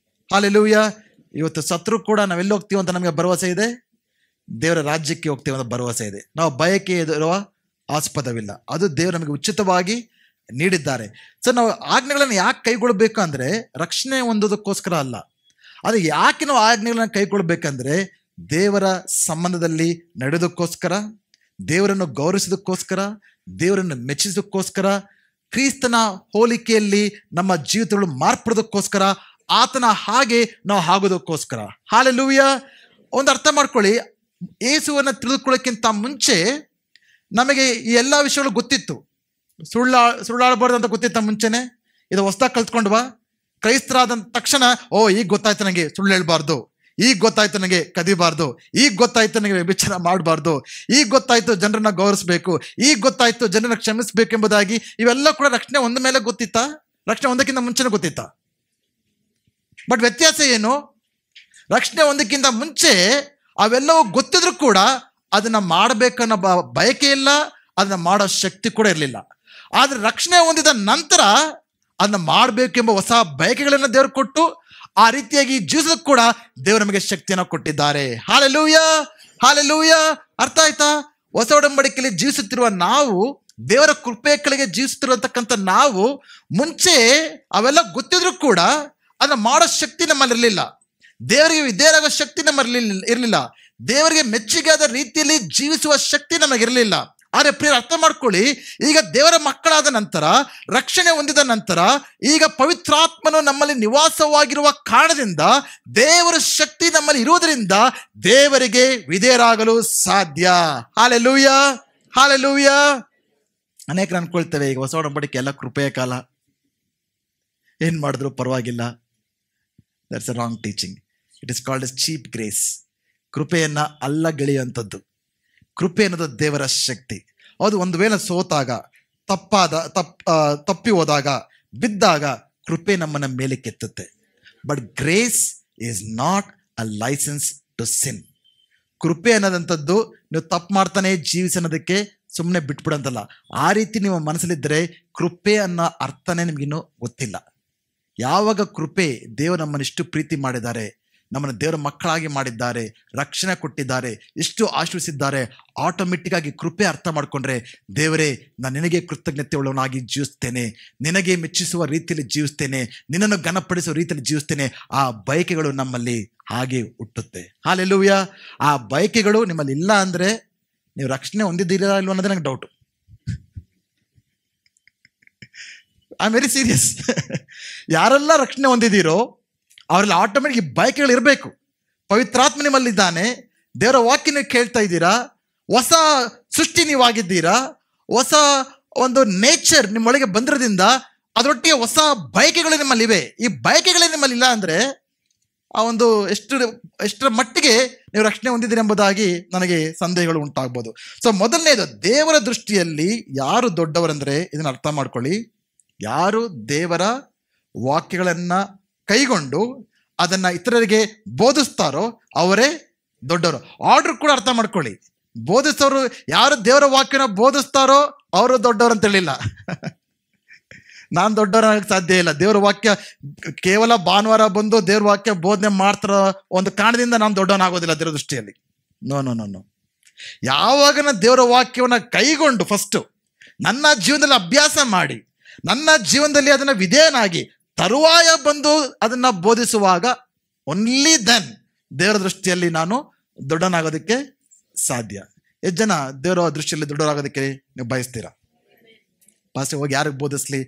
ಹಾಲೆಲೂಯ. ಇವತ್ತು ಸತ್ರು ಕೂಡ ನಾವೆಲ್ಲಿ ಹೋಗ್ತೀವಿ ಅಂತ ನಮಗೆ ಭರವಸೆ ಇದೆ, ದೇವರ ರಾಜ್ಯಕ್ಕೆ ಹೋಗ್ತೀವಿ ಅಂತ ಭರವಸೆ ಇದೆ. ನಾವು ಬಯಕೆ ಇರುವ ಆಸ್ಪದವಿಲ್ಲ, ಅದು ದೇವರು ನಮಗೆ ಉಚಿತವಾಗಿ ನೀಡಿದ್ದಾರೆ. ಸೊ ನಾವು ಆಜ್ಞೆಗಳನ್ನು ಯಾಕೆ ಕೈಗೊಳ್ಬೇಕು ಅಂದರೆ ರಕ್ಷಣೆ ಹೊಂದೋದಕ್ಕೋಸ್ಕರ ಅಲ್ಲ. ಅದು ಯಾಕೆ ನಾವು ಆಜ್ಞೆಗಳನ್ನು ಕೈಗೊಳ್ಬೇಕಂದ್ರೆ ದೇವರ ಸಂಬಂಧದಲ್ಲಿ ನಡೆಯೋದಕ್ಕೋಸ್ಕರ, ದೇವರನ್ನು ಗೌರವಿಸೋದಕ್ಕೋಸ್ಕರ, ದೇವರನ್ನು ಮೆಚ್ಚಿಸೋದಕ್ಕೋಸ್ಕರ, ಕ್ರಿಸ್ತನ ಹೋಲಿಕೆಯಲ್ಲಿ ನಮ್ಮ ಜೀವಿತಗಳು ಮಾರ್ಪಡೋದಕ್ಕೋಸ್ಕರ, ಆತನ ಹಾಗೆ ನಾವು ಆಗೋದಕ್ಕೋಸ್ಕರ. ಹಾಲೆಲೂಯ. ಒಂದು ಅರ್ಥ ಮಾಡ್ಕೊಳ್ಳಿ, ಯೇಸುವನ್ನು ತಿಳಿದುಕೊಳ್ಳೋಕ್ಕಿಂತ ಮುಂಚೆ ನಮಗೆ ಈ ಎಲ್ಲ ವಿಷಯಗಳು ಗೊತ್ತಿತ್ತು. ಸುಳ್ಳಾಡಬಾರ್ದು ಅಂತ ಗೊತ್ತಿತ್ತ ಮುಂಚೆನೆ. ಇದು ಹೊಸದಾಗಿ ಕಲ್ತ್ಕೊಂಡ್ವಾ? ಕ್ರೈಸ್ತರಾದ ತಕ್ಷಣ ಈಗ ಗೊತ್ತಾಯ್ತು ನನಗೆ ಸುಳ್ಳು ಹೇಳ್ಬಾರ್ದು, ಈಗ ಗೊತ್ತಾಯ್ತು ನನಗೆ ಕದಿಬಾರ್ದು, ಈಗ ಗೊತ್ತಾಯ್ತು ನನಗೆ ವ್ಯಭಿಚಾರ ಮಾಡಬಾರ್ದು, ಈಗ ಗೊತ್ತಾಯ್ತು ಜನರನ್ನ ಗೌರವಿಸ್ಬೇಕು, ಈಗ ಗೊತ್ತಾಯ್ತು ಜನರನ್ನ ಕ್ಷಮಿಸ್ಬೇಕು ಎಂಬುದಾಗಿ. ಇವೆಲ್ಲ ಕೂಡ ರಕ್ಷಣೆ ಒಂದ ಮೇಲೆ ಗೊತ್ತಿತ್ತಾ? ರಕ್ಷಣೆ ಒಂದಕ್ಕಿಂತ ಮುಂಚೆನೇ ಗೊತ್ತಿತ್ತಾ? ಬಟ್ ವ್ಯತ್ಯಾಸ ಏನು? ರಕ್ಷಣೆ ಒಂದಕ್ಕಿಂತ ಮುಂಚೆ ಅವೆಲ್ಲವೂ ಗೊತ್ತಿದ್ರು ಕೂಡ ಅದನ್ನ ಮಾಡಬೇಕನ್ನೋ ಬಯಕೆ ಇಲ್ಲ, ಅದನ್ನ ಮಾಡೋ ಶಕ್ತಿ ಕೂಡ ಇರಲಿಲ್ಲ. ಆದ್ರೆ ರಕ್ಷಣೆ ಹೊಂದಿದ ನಂತರ ಅದನ್ನ ಮಾಡಬೇಕೆಂಬ ಹೊಸ ಬಯಕೆಗಳನ್ನು ದೇವರು ಕೊಟ್ಟು ಆ ರೀತಿಯಾಗಿ ಜೀವಿಸೋದಕ್ಕೆ ಕೂಡ ದೇವರು ನಮಗೆ ಶಕ್ತಿಯನ್ನು ಕೊಟ್ಟಿದ್ದಾರೆ. Hallelujah, hallelujah. ಅರ್ಥ ಆಯ್ತಾ? ಹೊಸ ಒಡಂಬಡಿಕೆಯಲ್ಲಿ ಜೀವಿಸುತ್ತಿರುವ ನಾವು, ದೇವರ ಕೃಪೆ ಕೆಳಗೆ ಜೀವಿಸುತ್ತಿರತಕ್ಕಂಥ ನಾವು, ಮುಂಚೆ ಅವೆಲ್ಲ ಗೊತ್ತಿದ್ರು ಕೂಡ ಅದನ್ನ ಮಾಡೋ ಶಕ್ತಿ ನಮ್ಮಲ್ಲಿ ಇರಲಿಲ್ಲ. ದೇವರಿಗೆ ವಿಧೇಯರಾಗೋ ಶಕ್ತಿ ನಮ್ಮಲ್ಲಿ ಇರಲಿಲ್ಲ. ದೇವರಿಗೆ ಮೆಚ್ಚುಗೆಯಾದ ರೀತಿಯಲ್ಲಿ ಜೀವಿಸುವ ಶಕ್ತಿ ನಮಗಿರಲಿಲ್ಲ. ಆದರೆ ಪ್ರಿಯ, ಅರ್ಥ ಮಾಡ್ಕೊಳ್ಳಿ, ಈಗ ದೇವರ ಮಕ್ಕಳಾದ ನಂತರ, ರಕ್ಷಣೆ ಹೊಂದಿದ ನಂತರ, ಈಗ ಪವಿತ್ರಾತ್ಮನು ನಮ್ಮಲ್ಲಿ ನಿವಾಸವಾಗಿರುವ ಕಾರಣದಿಂದ, ದೇವರ ಶಕ್ತಿ ನಮ್ಮಲ್ಲಿ ಇರುವುದರಿಂದ ದೇವರಿಗೆ ವಿಧೇಯರಾಗಲು ಸಾಧ್ಯ. Hallelujah, hallelujah. ಅನೇಕರು ಅನ್ಕೊಳ್ತೇವೆ ಈಗ ಹೊಸ ಒಡಂಬಡಿಕೆ ಎಲ್ಲ ಕೃಪೆಯ ಕಾಲ, ಏನ್ ಮಾಡಿದ್ರು ಪರವಾಗಿಲ್ಲ. That's a wrong teaching. It is called as cheap grace. ಕೃಪೆಯನ್ನ ಅಲ್ಲಗೆಳೆಯುವಂಥದ್ದು. ಕೃಪೆ ಅನ್ನೋದು ದೇವರ ಶಕ್ತಿ. ಅದು ಒಂದು ವೇಳೆ ಸೋತಾಗ, ತಪ್ಪಿ ಹೋದಾಗ, ಬಿದ್ದಾಗ ಕೃಪೆ ನಮ್ಮನ್ನ ಮೇಲೆ ಕೆತ್ತುತ್ತೆ. But grace is not a licence to sin. ಕೃಪೆ ಅನ್ನೋದಂಥದ್ದು ನೀವು ತಪ್ಪು ಮಾಡ್ತಾನೆ ಜೀವಿಸಿ ಅನ್ನೋದಕ್ಕೆ ಸುಮ್ಮನೆ ಬಿಟ್ಬಿಡಂತಲ್ಲ. ಆ ರೀತಿ ನೀವು ಮನಸ್ಸಲ್ಲಿದ್ದರೆ ಕೃಪೆ ಅನ್ನೋ ಅರ್ಥನೇ ನಿಮಗಿನ್ನೂ ಗೊತ್ತಿಲ್ಲ. ಯಾವಾಗ ಕೃಪೆ, ದೇವರು ನಮ್ಮನ್ನಿಷ್ಟು ಪ್ರೀತಿ ಮಾಡಿದ್ದಾರೆ, ನಮ್ಮನ್ನು ದೇವರ ಮಕ್ಕಳಾಗಿ ಮಾಡಿದ್ದಾರೆ, ರಕ್ಷಣೆ ಕೊಟ್ಟಿದ್ದಾರೆ, ಎಷ್ಟು ಆಶ್ರಯಿಸಿದ್ದಾರೆ, ಆಟೋಮೆಟಿಕ್ ಆಗಿ ಕೃಪೆ ಅರ್ಥ ಮಾಡಿಕೊಂಡ್ರೆ, ದೇವರೇ ನಾನು ನಿನಗೆ ಕೃತಜ್ಞತೆ ಉಳ್ಳವನಾಗಿ ಜೀವಿಸ್ತೇನೆ, ನಿನಗೆ ಮೆಚ್ಚಿಸುವ ರೀತಿಯಲ್ಲಿ ಜೀವಿಸ್ತೇನೆ, ನಿನ್ನನ್ನು ಘನಪಡಿಸುವ ರೀತಿಯಲ್ಲಿ ಜೀವಿಸ್ತೇನೆ, ಆ ಬಯಕೆಗಳು ನಮ್ಮಲ್ಲಿ ಹಾಗೆ ಹುಟ್ಟುತ್ತೆ. ಹಾಲೆಲೂಯ. ಆ ಬಯಕೆಗಳು ನಿಮ್ಮಲ್ಲಿ ಇಲ್ಲ ಅಂದರೆ ನೀವು ರಕ್ಷಣೆ ಹೊಂದಿದ್ದೀರಾ ಇಲ್ವ ಅನ್ನೋದೇ ನನಗೆ doubt. I am very serious. ಯಾರೆಲ್ಲ ರಕ್ಷಣೆ ಹೊಂದಿದ್ದೀರೋ ಅವರಲ್ಲಿ ಆಟೋಮೆಟಿಕ್ ಈ ಬಯಕೆಗಳು ಇರಬೇಕು. ಪವಿತ್ರಾತ್ಮ ನಿಮ್ಮಲ್ಲಿದ್ದಾನೆ, ದೇವರ ವಾಕ್ಯ ನೀವು ಕೇಳ್ತಾ ಇದ್ದೀರಾ, ಹೊಸ ಸೃಷ್ಟಿ ನೀವಾಗಿದ್ದೀರಾ, ಹೊಸ ಒಂದು ನೇಚರ್ ನಿಮ್ಮೊಳಗೆ ಬಂದಿರೋದ್ರಿಂದ ಅದರೊಟ್ಟಿಗೆ ಹೊಸ ಬಯಕೆಗಳು ನಿಮ್ಮಲ್ಲಿವೆ. ಈ ಬಯಕೆಗಳೇ ನಿಮ್ಮಲ್ಲಿಲ್ಲ ಅಂದರೆ ಆ ಒಂದು ಎಷ್ಟರ ಮಟ್ಟಿಗೆ ನೀವು ರಕ್ಷಣೆ ಹೊಂದಿದ್ದೀರಿ ಎಂಬುದಾಗಿ ನನಗೆ ಸಂದೇಹಗಳು ಉಂಟಾಗ್ಬೋದು. ಸೊ ಮೊದಲನೇದು, ದೇವರ ದೃಷ್ಟಿಯಲ್ಲಿ ಯಾರು ದೊಡ್ಡವರಂದ್ರೆ ಇದನ್ನ ಅರ್ಥ ಮಾಡ್ಕೊಳ್ಳಿ, ಯಾರು ದೇವರ ವಾಕ್ಯಗಳನ್ನ ಕೈಗೊಂಡು ಅದನ್ನ ಇತರರಿಗೆ ಬೋಧಿಸ್ತಾರೋ ಅವರೇ ದೊಡ್ಡವರು. ಆರ್ಡರ್ ಕೂಡ ಅರ್ಥ ಮಾಡ್ಕೊಳ್ಳಿ, ಬೋಧಿಸೋರು ಯಾರು ದೇವರ ವಾಕ್ಯನ ಬೋಧಿಸ್ತಾರೋ ಅವರು ದೊಡ್ಡವರು ಅಂತ ಹೇಳಿಲ್ಲ. ನಾನು ದೊಡ್ಡವರಾಗಕ್ಕೆ ಸಾಧ್ಯ ಇಲ್ಲ. ದೇವ್ರ ವಾಕ್ಯ ಕೇವಲ ಭಾನುವಾರ ಬಂದು ದೇವ್ರ ವಾಕ್ಯ ಬೋಧನೆ ಮಾಡ್ತಾರೋ ಒಂದು ಕಾರಣದಿಂದ ನಾನು ದೊಡ್ಡವನಾಗೋದಿಲ್ಲ ದೇವ್ರ ದೃಷ್ಟಿಯಲ್ಲಿ. No no no no. ಯಾವಾಗ ನಾನು ದೇವರ ವಾಕ್ಯವನ್ನ ಕೈಗೊಂಡು ಫಸ್ಟು ನನ್ನ ಜೀವನದಲ್ಲಿ ಅಭ್ಯಾಸ ಮಾಡಿ ನನ್ನ ಜೀವನದಲ್ಲಿ ಅದನ್ನ ವಿಧೇಯನಾಗಿ ತರುವಾಯ ಬಂದು ಅದನ್ನ ಬೋಧಿಸುವಾಗ ಓನ್ಲಿ ದೆನ್ ದೇವರ ದೃಷ್ಟಿಯಲ್ಲಿ ನಾನು ದೊಡ್ಡವನಾಗೋದಕ್ಕೆ ಸಾಧ್ಯ. ಎಷ್ಟು ಜನ ದೇವರ ದೃಷ್ಟಿಯಲ್ಲಿ ದೊಡ್ಡವರಾಗೋದಕ್ಕೆ ನೀವು ಬಯಸ್ತೀರಾ? ಪಾಸ್ಟರ್ ಹೋಗಿ ಯಾರಿಗೆ ಬೋಧಿಸ್ಲಿ,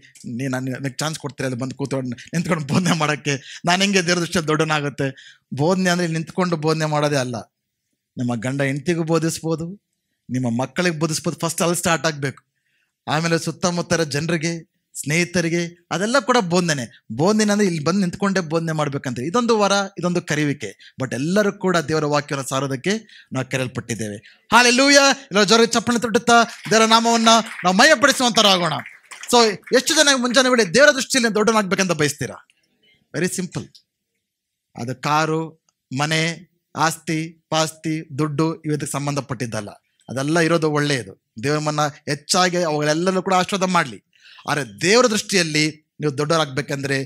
ನನಗೆ ಚಾನ್ಸ್ ಕೊಡ್ತೀರ ಅಲ್ಲಿ ಬಂದು ಕೂತ್ಕೊಂಡು ನಿಂತ್ಕೊಂಡು ಬೋಧನೆ ಮಾಡೋಕ್ಕೆ? ನಾನು ಹೆಂಗೆ ದೇವ್ರ ದೃಷ್ಟಿಯಲ್ಲಿ ದೊಡ್ಡವನಾಗುತ್ತೆ? ಬೋಧನೆ ಅಂದರೆ ನಿಂತ್ಕೊಂಡು ಬೋಧನೆ ಮಾಡೋದೇ ಅಲ್ಲ. ನಿಮ್ಮ ಗಂಡ ಹೆಂಡತಿಗೂ ಬೋಧಿಸ್ಬೋದು, ನಿಮ್ಮ ಮಕ್ಕಳಿಗೆ ಬೋಧಿಸ್ಬೋದು. ಫಸ್ಟ್ ಅಲ್ಲಿ ಸ್ಟಾರ್ಟ್ ಆಗಬೇಕು. ಆಮೇಲೆ ಸುತ್ತಮುತ್ತರ ಜನರಿಗೆ, ಸ್ನೇಹಿತರಿಗೆ, ಅದೆಲ್ಲ ಕೂಡ ಬೋಧನೆ. ಬೋಧನೆ ಅಂದರೆ ಇಲ್ಲಿ ಬಂದು ನಿಂತ್ಕೊಂಡೇ ಬೋಧನೆ ಮಾಡ್ಬೇಕಂತ ಇದೊಂದು ವರ, ಇದೊಂದು ಕರೆಯುವಿಕೆ. ಬಟ್ ಎಲ್ಲರೂ ಕೂಡ ದೇವರ ವಾಕ್ಯವನ್ನು ಸಾರೋದಕ್ಕೆ ನಾವು ಕರೆಯಲ್ಪಟ್ಟಿದ್ದೇವೆ. ಹಲ್ಲೆಲೂಯಾ. ಇಲ್ಲ ಜೋರ ಚಪ್ಪಲಿ ತಟ್ಟುತ್ತಾ ದೇವರ ನಾಮವನ್ನ ನಾವು ಮಯಪಡಿಸುವಂತರಾಗೋಣ. ಸೊ ಎಷ್ಟು ಜನ ಮುಂಜಾನೆ ವೇಳೆ ದೇವರ ದೃಷ್ಟಿಯಲ್ಲಿ ದೊಡ್ಡನಾಗ್ಬೇಕಂತ ಬಯಸ್ತೀರಾ? Very simple. ಅದು ಕಾರು, ಮನೆ, ಆಸ್ತಿ ಪಾಸ್ತಿ, ದುಡ್ಡು ಇವತ್ತಿಗೆ ಸಂಬಂಧಪಟ್ಟಿದ್ದಲ್ಲ. ಅದೆಲ್ಲ ಇರೋದು ಒಳ್ಳೆಯದು. ದೇವರನ್ನ ಹೆಚ್ಚಾಗಿ ಅವುಗಳೆಲ್ಲರೂ ಕೂಡ ಆಶೀರ್ವಾದ ಮಾಡಲಿ. ಆದರೆ ದೇವರ ದೃಷ್ಟಿಯಲ್ಲಿ ನೀವು ದೊಡ್ಡವರಾಗಬೇಕಂದ್ರೆ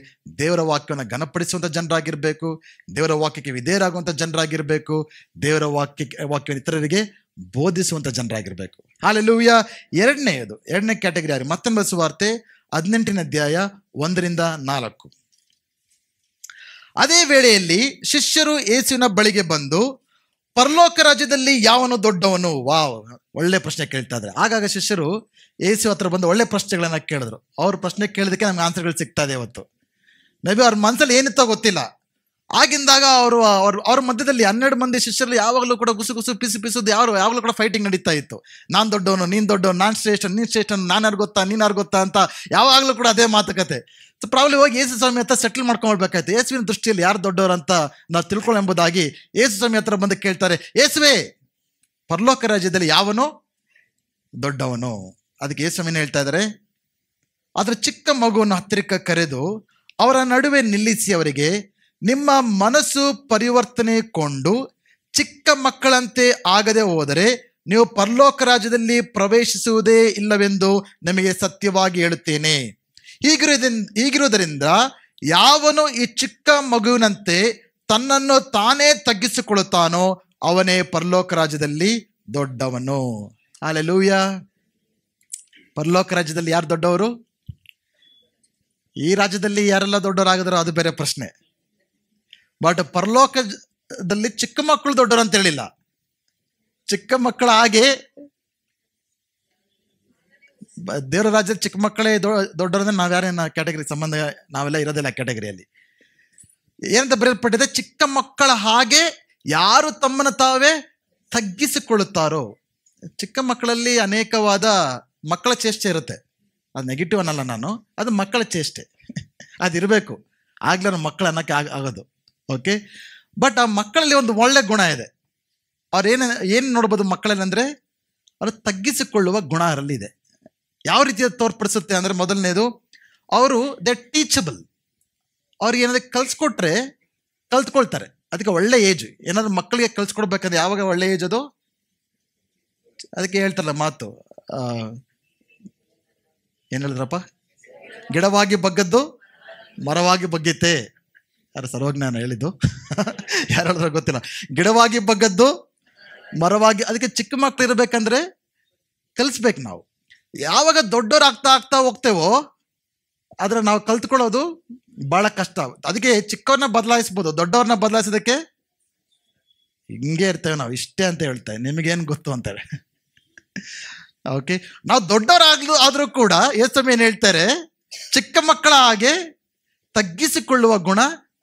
ದೇವರ ವಾಕ್ಯವನ್ನು ಘನಪಡಿಸುವಂಥ ಜನರಾಗಿರಬೇಕು, ದೇವರ ವಾಕ್ಯಕ್ಕೆ ವಿಧೇಯರಾಗುವಂಥ ಜನರಾಗಿರಬೇಕು, ದೇವರ ವಾಕ್ಯವನ್ನು ಇತರರಿಗೆ ಬೋಧಿಸುವಂಥ ಜನರಾಗಿರಬೇಕು. ಹಲ್ಲೆಲೂಯಾ. ಎರಡನೇ ಕ್ಯಾಟಗರಿ ಯಾರು? ಮತ್ತಾಯನ ಸುವಾರ್ತೆ 18ನೇ ಅಧ್ಯಾಯ 1-4. ಅದೇ ವೇಳೆಯಲ್ಲಿ ಶಿಷ್ಯರು ಯೇಸುವಿನ ಬಳಿಗೆ ಬಂದು, ಪರಲೋಕ ರಾಜ್ಯದಲ್ಲಿ ಯಾವನು ದೊಡ್ಡವನು? ವಾವ್, ಒಳ್ಳೆ ಪ್ರಶ್ನೆ ಕೇಳ್ತಾ ಇದ್ದಾರೆ. ಆಗಾಗ ಶಿಷ್ಯರು ಯೇಸು ಹತ್ರ ಬಂದು ಒಳ್ಳೆ ಪ್ರಶ್ನೆಗಳನ್ನ ಕೇಳಿದ್ರು. ಅವ್ರ ಪ್ರಶ್ನೆ ಕೇಳಿದಕ್ಕೆ ನಮ್ಗೆ ಆನ್ಸರ್ಗಳು ಸಿಗ್ತಾ ಇದೆ ಇವತ್ತು. ಮೇ ಬಿ ಅವ್ರ ಮನಸ್ಸಲ್ಲಿ ಏನಿತ್ತೋ ಗೊತ್ತಿಲ್ಲ. ಆಗಿಂದಾಗ ಅವ್ರ ಮಧ್ಯದಲ್ಲಿ 12 ಮಂದಿ ಶಿಷ್ಯರಲ್ಲಿ ಯಾವಾಗಲೂ ಕೂಡ ಗುಸು ಪಿಸುದು ಯಾವಾಗಲೂ ಕೂಡ ಫೈಟಿಂಗ್ ನಡೀತಾ ಇತ್ತು. ನಾನು ದೊಡ್ಡವನು, ನೀನು ದೊಡ್ಡವನು, ನಾನು ಶ್ರೇಷ್ಠ, ನೀನು ಶ್ರೇಷ್ಠ, ನಾನು ಯಾರು ಗೊತ್ತಾ, ನೀನು ಯಾರು ಗೊತ್ತಾ ಅಂತ ಯಾವಾಗಲೂ ಕೂಡ ಅದೇ ಮಾತುಕತೆ. ಸೊ ಪ್ರಾಬ್ಲಿ ಹೋಗಿ ಯೇಸು ಸ್ವಾಮಿ ಹತ್ರ ಸೆಟಲ್ ಮಾಡ್ಕೊಳ್ಬೇಕಾಯ್ತು. ಯೇಸುವಿನ ದೃಷ್ಟಿಯಲ್ಲಿ ಯಾರು ದೊಡ್ಡವರು ಅಂತ ನಾವು ತಿಳ್ಕೊಳ್ಳೆಂಬುದಾಗಿ ಯೇಸು ಸ್ವಾಮಿ ಹತ್ರ ಬಂದು ಕೇಳ್ತಾರೆ, ಯೇಸುವೇ, ಪರಲೋಕ ರಾಜ್ಯದಲ್ಲಿ ಯಾವನು ದೊಡ್ಡವನು? ಅದಕ್ಕೆ ಯೇಸು ಸ್ವಾಮಿನ ಹೇಳ್ತಾ ಇದ್ದಾರೆ, ಅದರ ಚಿಕ್ಕ ಮಗುವನ್ನು ಹತ್ತಿರಕ್ಕೆ ಕರೆದು ಅವರ ನಡುವೆ ನಿಲ್ಲಿಸಿ ಅವರಿಗೆ, ನಿಮ್ಮ ಮನಸ್ಸು ಪರಿವರ್ತನೆಗೊಂಡು ಚಿಕ್ಕ ಮಕ್ಕಳಂತೆ ಆಗದೆ ಹೋದರೆ ನೀವು ಪರಲೋಕ ರಾಜ್ಯದಲ್ಲಿ ಪ್ರವೇಶಿಸುವುದೇ ಇಲ್ಲವೆಂದು ನಿಮಗೆ ಸತ್ಯವಾಗಿ ಹೇಳುತ್ತೇನೆ. ಹೀಗಿರುವುದರಿಂದ ಯಾವನು ಈ ಚಿಕ್ಕ ಮಗುವಿನಂತೆ ತನ್ನನ್ನು ತಾನೇ ತಗ್ಗಿಸಿಕೊಳ್ಳುತ್ತಾನೋ ಅವನೇ ಪರಲೋಕ ರಾಜ್ಯದಲ್ಲಿ ದೊಡ್ಡವನು. ಹಲ್ಲೆಲೂಯಾ. ಪರಲೋಕ ರಾಜ್ಯದಲ್ಲಿ ಯಾರು ದೊಡ್ಡವರು? ಈ ರಾಜ್ಯದಲ್ಲಿ ಯಾರೆಲ್ಲ ದೊಡ್ಡವರಾಗಿದ್ರು ಅದು ಬೇರೆ ಪ್ರಶ್ನೆ. ಬಟ್ ಪರಲೋಕದಲ್ಲಿ ಚಿಕ್ಕ ಮಕ್ಕಳು ದೊಡ್ಡವರು ಅಂತ ಹೇಳಿಲ್ಲ. ಚಿಕ್ಕ ಮಕ್ಕಳ ಹಾಗೆ ದೇವರ ರಾಜ್ಯದ ಚಿಕ್ಕ ಮಕ್ಕಳೇ ದೊಡ್ಡವರಂದ್ರೆ ನಾವ್ಯಾರೇನ ಕ್ಯಾಟಗರಿ ಸಂಬಂಧ, ನಾವೆಲ್ಲ ಇರೋದಿಲ್ಲ ಕ್ಯಾಟಗರಿಯಲ್ಲಿ. ಏನಂತ ಬರೆಯಲ್ಪಟ್ಟಿದೆ? ಚಿಕ್ಕ ಮಕ್ಕಳ ಹಾಗೆ ಯಾರು ತಮ್ಮನ್ನು ತಾವೇ ತಗ್ಗಿಸಿಕೊಳ್ಳುತ್ತಾರೋ. ಚಿಕ್ಕ ಮಕ್ಕಳಲ್ಲಿ ಅನೇಕವಾದ ಮಕ್ಕಳ ಚೇಷ್ಟೆ ಇರುತ್ತೆ. ಅದು ನೆಗೆಟಿವ್ ಅನ್ನಲ್ಲ ನಾನು, ಅದು ಮಕ್ಕಳ ಚೇಷ್ಟೆ, ಅದಿರಬೇಕು. ಆಗ್ಲೇ ನಾವು ಮಕ್ಕಳು ಅನ್ನೋಕ್ಕೆ ಆಗೋದು. ಓಕೆ. ಬಟ್ ಆ ಮಕ್ಕಳಲ್ಲಿ ಒಂದು ಒಳ್ಳೆ ಗುಣ ಇದೆ. ಅವ್ರು ಏನು ನೋಡ್ಬೋದು ಮಕ್ಕಳಲ್ಲಿ ಅಂದರೆ, ಅವರು ತಗ್ಗಿಸಿಕೊಳ್ಳುವ ಗುಣ ಅವರಲ್ಲಿ ಇದೆ. ಯಾವ ರೀತಿಯ ತೋರ್ಪಡಿಸುತ್ತೆ ಅಂದರೆ, ಮೊದಲನೇದು, ಅವರು ಟೀಚಬಲ್. ಅವ್ರಿಗೆ ಏನಾದ್ರು ಕಲ್ಸ್ಕೊಟ್ರೆ ಕಲ್ತ್ಕೊಳ್ತಾರೆ. ಅದಕ್ಕೆ ಒಳ್ಳೆ ಏಜ್. ಏನಾದ್ರು ಮಕ್ಕಳಿಗೆ ಕಲ್ಸ್ಕೊಡ್ಬೇಕಂದ್ರೆ ಯಾವಾಗ ಒಳ್ಳೆ ಏಜ್ ಅದು? ಅದಕ್ಕೆ ಹೇಳ್ತಾರಲ್ಲ ಮಾತು, ಏನು ಹೇಳಿದ್ರಪ್ಪ? ಗಿಡವಾಗಿ ಬಗ್ಗದ್ದು ಮರವಾಗಿ ಬಗ್ಗೈತೆ. ಯಾರು ಸರ್ವಜ್ಞಾನ ಹೇಳಿದ್ದು? ಯಾರು ಹೇಳಿದ್ರೆ ಗೊತ್ತಿಲ್ಲ. ಗಿಡವಾಗಿ ಬಗ್ಗದ್ದು ಮರವಾಗಿ. ಅದಕ್ಕೆ ಚಿಕ್ಕ ಮಕ್ಕಳು ಇರಬೇಕಂದ್ರೆ ಕಲಿಸ್ಬೇಕು ನಾವು. ಯಾವಾಗ ದೊಡ್ಡವ್ರು ಆಗ್ತಾ ಹೋಗ್ತೇವೋ ಆದ್ರೆ ನಾವು ಕಲ್ತ್ಕೊಳ್ಳೋದು ಬಹಳ ಕಷ್ಟ. ಅದಕ್ಕೆ ಚಿಕ್ಕವ್ರನ್ನ ಬದಲಾಯಿಸ್ಬೋದು, ದೊಡ್ಡವ್ರನ್ನ ಬದಲಾಯಿಸೋದಕ್ಕೆ ಹಿಂಗೆ ಇರ್ತೇವೆ ನಾವು. ಇಷ್ಟೇ ಅಂತ ಹೇಳ್ತೇವೆ, ನಿಮಗೇನು ಗೊತ್ತು ಅಂತೇಳಿ. ಓಕೆ. ನಾವು ಆದ್ರೂ ಕೂಡ ಯೇಸು ಏನು ಹೇಳ್ತಾರೆ? ಚಿಕ್ಕ ಮಕ್ಕಳ ಹಾಗೆ ತಗ್ಗಿಸಿಕೊಳ್ಳುವ ಗುಣ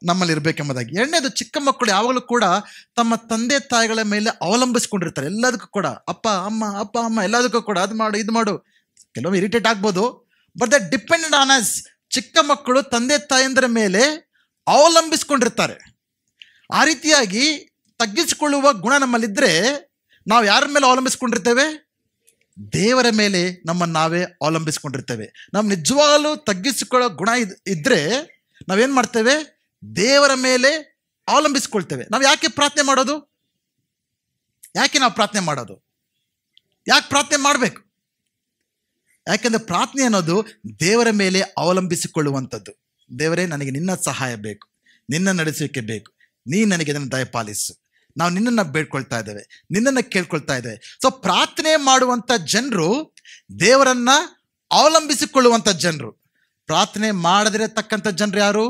ನಮ್ಮಲ್ಲಿ ಇರ್ಬೇಕೆಂಬುದಾಗಿ. ಎರಡನೇದು, ಚಿಕ್ಕ ಮಕ್ಕಳು ಯಾವಾಗಲೂ ಕೂಡ ತಮ್ಮ ತಂದೆ ತಾಯಿಗಳ ಮೇಲೆ ಅವಲಂಬಿಸ್ಕೊಂಡಿರ್ತಾರೆ. ಎಲ್ಲದಕ್ಕೂ ಕೂಡ ಅಪ್ಪ ಅಮ್ಮ ಎಲ್ಲದಕ್ಕೂ ಕೂಡ ಅದು ಮಾಡು ಇದು ಮಾಡು. ಕೆಲವೊಮ್ಮೆ ಇರಿಟೇಟ್ ಆಗ್ಬೋದು, but the dependent on us. ಚಿಕ್ಕ ಮಕ್ಕಳು ತಂದೆ ತಾಯಂದರ ಮೇಲೆ ಅವಲಂಬಿಸ್ಕೊಂಡಿರ್ತಾರೆ. ಆ ರೀತಿಯಾಗಿ ತಗ್ಗಿಸಿಕೊಳ್ಳುವ ಗುಣ ನಮ್ಮಲ್ಲಿದ್ದರೆ ನಾವು ಯಾರ ಮೇಲೆ ಅವಲಂಬಿಸ್ಕೊಂಡಿರ್ತೇವೆ? ದೇವರ ಮೇಲೆ ನಮ್ಮನ್ನು ನಾವೇ ಅವಲಂಬಿಸ್ಕೊಂಡಿರ್ತೇವೆ. ನಾವು ನಿಜವಾಗ್ಲೂ ತಗ್ಗಿಸಿಕೊಳ್ಳೋ ಗುಣ ಇದ್ರೆ ನಾವೇನು ಮಾಡ್ತೇವೆ? ದೇವರ ಮೇಲೆ ಅವಲಂಬಿಸ್ಕೊಳ್ತೇವೆ. ನಾವು ಯಾಕೆ ಪ್ರಾರ್ಥನೆ ಮಾಡೋದು? ಯಾಕೆ ನಾವು ಪ್ರಾರ್ಥನೆ ಮಾಡೋದು? ಯಾಕೆ ಪ್ರಾರ್ಥನೆ ಮಾಡಬೇಕು? ಯಾಕೆಂದರೆ ಪ್ರಾರ್ಥನೆ ಅನ್ನೋದು ದೇವರ ಮೇಲೆ ಅವಲಂಬಿಸಿಕೊಳ್ಳುವಂಥದ್ದು. ದೇವರೇ, ನನಗೆ ನಿನ್ನ ಸಹಾಯ ಬೇಕು, ನಿನ್ನ ನಡೆಸುವಿಕೆ ಬೇಕು, ನೀನು ನನಗೆ ಇದನ್ನು ದಯಪಾಲಿಸು. ನಾವು ನಿನ್ನನ್ನು ಬೇಡ್ಕೊಳ್ತಾ ಇದ್ದೇವೆ, ನಿನ್ನನ್ನು ಕೇಳ್ಕೊಳ್ತಾ ಇದ್ದೇವೆ. ಸೊ ಪ್ರಾರ್ಥನೆ ಮಾಡುವಂಥ ಜನರು ದೇವರನ್ನ ಅವಲಂಬಿಸಿಕೊಳ್ಳುವಂಥ ಜನರು. ಪ್ರಾರ್ಥನೆ ಮಾಡದಿರತಕ್ಕಂಥ ಜನರು ಯಾರು?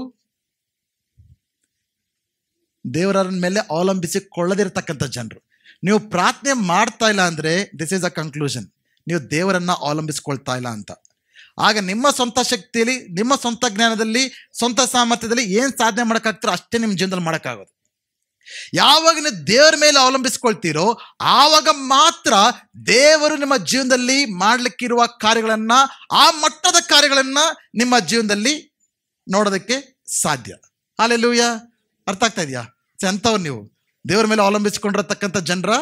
ದೇವರ ಮೇಲೆ ಅವಲಂಬಿಸಿಕೊಳ್ಳದಿರತಕ್ಕಂಥ ಜನರು. ನೀವು ಪ್ರಾರ್ಥನೆ ಮಾಡ್ತಾ ಇಲ್ಲ ಅಂದರೆ ದಿಸ್ ಈಸ್ ಅ ಕನ್ಕ್ಲೂಷನ್, ನೀವು ದೇವರನ್ನ ಅವಲಂಬಿಸ್ಕೊಳ್ತಾ ಇಲ್ಲ ಅಂತ. ಆಗ ನಿಮ್ಮ ಸ್ವಂತ ಶಕ್ತಿಯಲ್ಲಿ, ನಿಮ್ಮ ಸ್ವಂತ ಜ್ಞಾನದಲ್ಲಿ, ಸ್ವಂತ ಸಾಮರ್ಥ್ಯದಲ್ಲಿ ಏನು ಸಾಧನೆ ಮಾಡೋಕ್ಕಾಗ್ತಾರೋ ಅಷ್ಟೇ ನಿಮ್ಮ ಜೀವನದಲ್ಲಿ ಮಾಡೋಕ್ಕಾಗೋದು. ಯಾವಾಗ ನೀವು ದೇವರ ಮೇಲೆ ಅವಲಂಬಿಸ್ಕೊಳ್ತೀರೋ ಆವಾಗ ಮಾತ್ರ ದೇವರು ನಿಮ್ಮ ಜೀವನದಲ್ಲಿ ಮಾಡಲಿಕ್ಕಿರುವ ಕಾರ್ಯಗಳನ್ನ, ಆ ಮಟ್ಟದ ಕಾರ್ಯಗಳನ್ನ ನಿಮ್ಮ ಜೀವನದಲ್ಲಿ ನೋಡೋದಕ್ಕೆ ಸಾಧ್ಯ. ಹಲ್ಲೆಲೂಯಾ. ಅರ್ಥ ಆಗ್ತಾ ಇದೆಯಾ? ಎಂಥವ್ರು ನೀವು? ದೇವರ ಮೇಲೆ ಅವಲಂಬಿಸಿಕೊಂಡಿರತಕ್ಕಂಥ ಜನರ,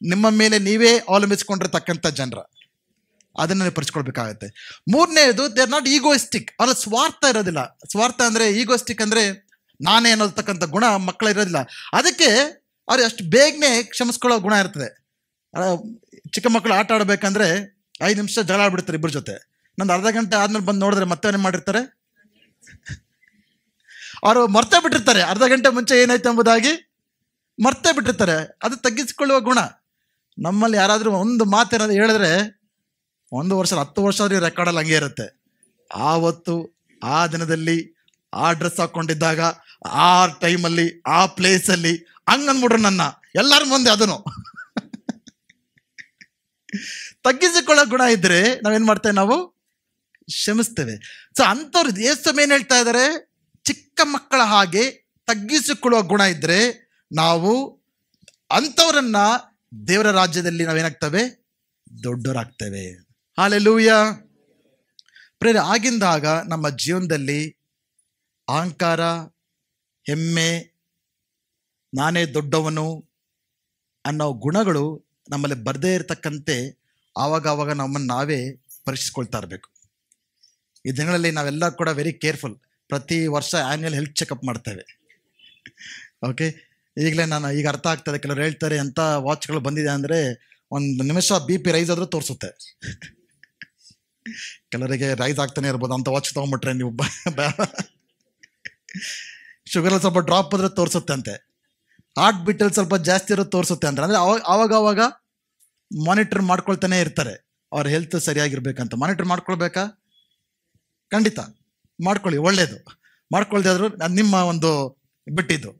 ನಿಮ್ಮ ಮೇಲೆ ನೀವೇ ಅವಲಂಬಿಸಿಕೊಂಡಿರತಕ್ಕಂಥ ಜನರ, ಅದನ್ನು ನೀವು ಪರಿಸ್ಕೊಳ್ಬೇಕಾಗತ್ತೆ. ಮೂರನೇದು, ದೇ ಆರ್ ನಾಟ್ ಈಗೋಯಿಸ್ಟಿಕ್. ಅವ್ರ ಸ್ವಾರ್ಥ ಇರೋದಿಲ್ಲ. ಸ್ವಾರ್ಥ ಅಂದರೆ, ಈಗೋಯಿಸ್ಟಿಕ್ ಅಂದರೆ ನಾನೇ ಅನ್ನೋದಕ್ಕಂಥ ಗುಣ ಮಕ್ಕಳು ಇರೋದಿಲ್ಲ. ಅದಕ್ಕೆ ಅವ್ರು ಅಷ್ಟು ಬೇಗನೆ ಕ್ಷಮಿಸ್ಕೊಳ್ಳೋ ಗುಣ ಇರ್ತದೆ. ಚಿಕ್ಕ ಮಕ್ಕಳು ಆಟ ಆಡಬೇಕಂದ್ರೆ 5 ನಿಮಿಷ ಜಗಳ ಆಡ್ಬಿಡ್ತಾರೆ ಇಬ್ಬರ ಜೊತೆ. ನಂದು ಅರ್ಧ ಗಂಟೆ ಆದ್ಮೇಲೆ ಬಂದು ನೋಡಿದ್ರೆ ಮತ್ತೆ ಏನು ಮಾಡಿರ್ತಾರೆ? ಅವರು ಮರ್ತೇ ಬಿಟ್ಟಿರ್ತಾರೆ. ಅರ್ಧ ಗಂಟೆ ಮುಂಚೆ ಏನಾಯ್ತು ಎಂಬುದಾಗಿ ಮರ್ತೇ ಬಿಟ್ಟಿರ್ತಾರೆ. ಅದು ತಗ್ಗಿಸಿಕೊಳ್ಳುವ ಗುಣ. ನಮ್ಮಲ್ಲಿ ಯಾರಾದರೂ ಒಂದು ಮಾತೇನಾದ್ರು ಹೇಳಿದ್ರೆ 1 ವರ್ಷ 10 ವರ್ಷ ಆದ್ರೂ ರೆಕಾರ್ಡಲ್ಲಿ ಹಂಗೆ ಇರುತ್ತೆ. ಆವತ್ತು ಆ ದಿನದಲ್ಲಿ ಆ ಡ್ರೆಸ್ ಹಾಕ್ಕೊಂಡಿದ್ದಾಗ ಆ ಟೈಮಲ್ಲಿ ಆ ಪ್ಲೇಸಲ್ಲಿ ಹಂಗನ್ಬಿಡ್ರು ನನ್ನ ಎಲ್ಲರ ಮುಂದೆ. ಅದನ್ನು ತಗ್ಗಿಸಿಕೊಳ್ಳೋ ಗುಣ ಇದ್ರೆ ನಾವೇನ್ ಮಾಡ್ತೇವೆ? ನಾವು ಕ್ಷಮಿಸ್ತೇವೆ. ಸೊ ಅಂಥವ್ರು ಯೇಸು ಏನ್ ಹೇಳ್ತಾ ಇದ್ದಾರೆ? ಚಿಕ್ಕ ಮಕ್ಕಳ ಹಾಗೆ ತಗ್ಗಿಸಿಕೊಳ್ಳುವ ಗುಣ ಇದ್ರೆ ನಾವು ಅಂಥವರನ್ನ ದೇವರ ರಾಜ್ಯದಲ್ಲಿ ನಾವೇನಾಗ್ತೇವೆ? ದೊಡ್ಡವರಾಗ್ತೇವೆ. ಹಲ್ಲೆಲೂಯಾ. ಪ್ರೇರೆ, ಆಗಿಂದಾಗ ನಮ್ಮ ಜೀವನದಲ್ಲಿ ಅಹಂಕಾರ, ಹೆಮ್ಮೆ, ನಾನೇ ದೊಡ್ಡವನು ಅನ್ನೋ ಗುಣಗಳು ನಮ್ಮಲ್ಲಿ ಬರದೇ ಇರತಕ್ಕಂತೆ ಆವಾಗ ನಮ್ಮನ್ನು ನಾವೇ ಪರೀಕ್ಷಿಸ್ಕೊಳ್ತಾ ಇರಬೇಕು. ಈ ದಿನಗಳಲ್ಲಿ ನಾವೆಲ್ಲ ಕೂಡ ವೆರಿ ಕೇರ್ಫುಲ್. ಪ್ರತಿ ವರ್ಷ ಆ್ಯನ್ಯಲ್ ಹೆಲ್ತ್ ಚೆಕಪ್ ಮಾಡ್ತೇವೆ. ಓಕೆ, ಈಗಲೇ ನಾನು ಈಗ ಅರ್ಥ ಆಗ್ತದೆ. ಕೆಲವರು ಹೇಳ್ತಾರೆ ಎಂಥ ವಾಚ್ಗಳು ಬಂದಿದೆ ಅಂದರೆ 1 ನಿಮಿಷ BP ರೈಸ್ ಆದರೂ ತೋರಿಸುತ್ತೆ. ಕೆಲವರಿಗೆ ರೈಸ್ ಆಗ್ತಾನೆ ಇರ್ಬೋದು. ಅಂಥ ವಾಚ್ ತೊಗೊಂಬಿಟ್ರೆ ನೀವು ಶುಗರಲ್ಲಿ ಸ್ವಲ್ಪ ಡ್ರಾಪ್ ಆದ್ರೆ ತೋರಿಸುತ್ತೆ ಅಂತೆ. ಹಾರ್ಟ್ ಬೀಟಲ್ಲಿ ಸ್ವಲ್ಪ ಜಾಸ್ತಿ ಇರೋದು ತೋರಿಸುತ್ತೆ ಅಂತ. ಅಂದರೆ ಆವಾಗ ಮಾನಿಟರ್ ಮಾಡ್ಕೊಳ್ತಾನೆ ಇರ್ತಾರೆ. ಅವ್ರ ಹೆಲ್ತ್ ಸರಿಯಾಗಿರ್ಬೇಕಂತ ಮಾನಿಟರ್ ಮಾಡ್ಕೊಳ್ಬೇಕಾ? ಖಂಡಿತ ಮಾಡ್ಕೊಳ್ಳಿ, ಒಳ್ಳೇದು. ಮಾಡ್ಕೊಳ್ದೇ ಆದರೂ ಅದು ನಿಮ್ಮ ಒಂದು ಬಿಟ್ಟಿದ್ದು,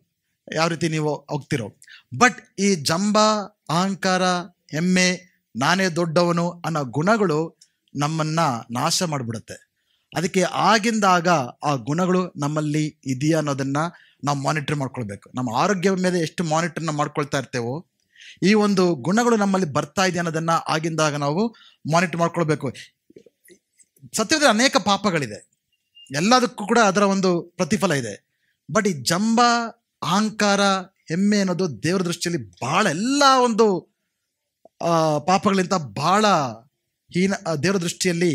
ಯಾವ ರೀತಿ ನೀವು ಹೋಗ್ತಿರೋ. ಬಟ್ ಈ ಜಂಬ, ಅಹಂಕಾರ, ಹೆಮ್ಮೆ, ನಾನೇ ದೊಡ್ಡವನು ಅನ್ನೋ ಗುಣಗಳು ನಮ್ಮನ್ನ ನಾಶ ಮಾಡಿಬಿಡುತ್ತೆ. ಅದಕ್ಕೆ ಆಗಿಂದಾಗ ಆ ಗುಣಗಳು ನಮ್ಮಲ್ಲಿ ಇದೆಯಾ ಅನ್ನೋದನ್ನ ನಾವು ಮಾನಿಟರ್ ಮಾಡ್ಕೊಳ್ಬೇಕು. ನಮ್ಮ ಆರೋಗ್ಯ ಮೇಲೆ ಎಷ್ಟು ಮಾನಿಟರ್ನ ಮಾಡ್ಕೊಳ್ತಾ ಇರ್ತೇವೋ, ಈ ಒಂದು ಗುಣಗಳು ನಮ್ಮಲ್ಲಿ ಬರ್ತಾ ಇದೆಯಾ ಅನ್ನೋದನ್ನ ಆಗಿಂದಾಗ ನಾವು ಮಾನಿಟರ್ ಮಾಡ್ಕೊಳ್ಬೇಕು. ಸತ್ಯದಲ್ಲಿ ಅನೇಕ ಪಾಪಗಳಿದೆ, ಎಲ್ಲದಕ್ಕೂ ಕೂಡ ಅದರ ಒಂದು ಪ್ರತಿಫಲ ಇದೆ. ಬಟ್ ಈ ಜಂಬ, ಅಹಂಕಾರ, ಹೆಮ್ಮೆ ಅನ್ನೋದು ದೇವರ ದೃಷ್ಟಿಯಲ್ಲಿ ಬಹಳ, ಎಲ್ಲ ಒಂದು ಪಾಪಗಳಿಂದ ಬಹಳ ದೇವರ ದೃಷ್ಟಿಯಲ್ಲಿ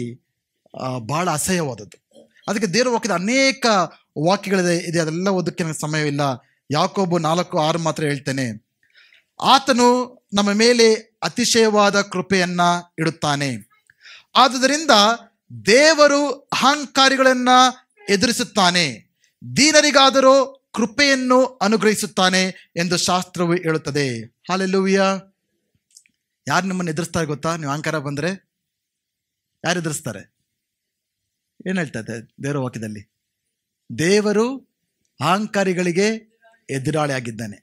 ಬಹಳ ಅಸಹ್ಯವಾದದ್ದು. ಅದಕ್ಕೆ ದೇವರ ವಾಕ್ಯದ ಅನೇಕ ವಾಕ್ಯಗಳಿದೆ ಇದೆ, ಅದೆಲ್ಲ ಓದಕ್ಕೆ ನನಗೆ ಸಮಯವಿಲ್ಲ. ಯಾಕೋಬು 4:6 ಮಾತ್ರ ಹೇಳ್ತೇನೆ. ಆತನು ನಮ್ಮ ಮೇಲೆ ಅತಿಶಯವಾದ ಕೃಪೆಯನ್ನ ಇಡುತ್ತಾನೆ, ಆದುದರಿಂದ ದೇವರು ಅಹಂಕಾರಿಗಳನ್ನ ಎದುರಿಸುತ್ತಾನೆ, ದೀನರಿಗಾದರೂ ಕೃಪೆಯನ್ನು ಅನುಗ್ರಹಿಸುತ್ತಾನೆ ಎಂದು ಶಾಸ್ತ್ರವು ಹೇಳುತ್ತದೆ. ಹಲ್ಲೆಲೂಯಾ. ಯಾರು ನಿಮ್ಮನ್ನು ಎದುರಿಸ್ತಾರೆ ಗೊತ್ತಾ? ನೀವು ಅಹಂಕಾರ ಬಂದರೆ ಯಾರು ಎದುರಿಸ್ತಾರೆ? ಏನು ಹೇಳ್ತಾ ಇದೆ ದೇವರ ವಾಕ್ಯದಲ್ಲಿ? ದೇವರು ಅಹಂಕಾರಿಗಳಿಗೆ ಎದುರಾಳಿ ಆಗಿದ್ದಾನೆ.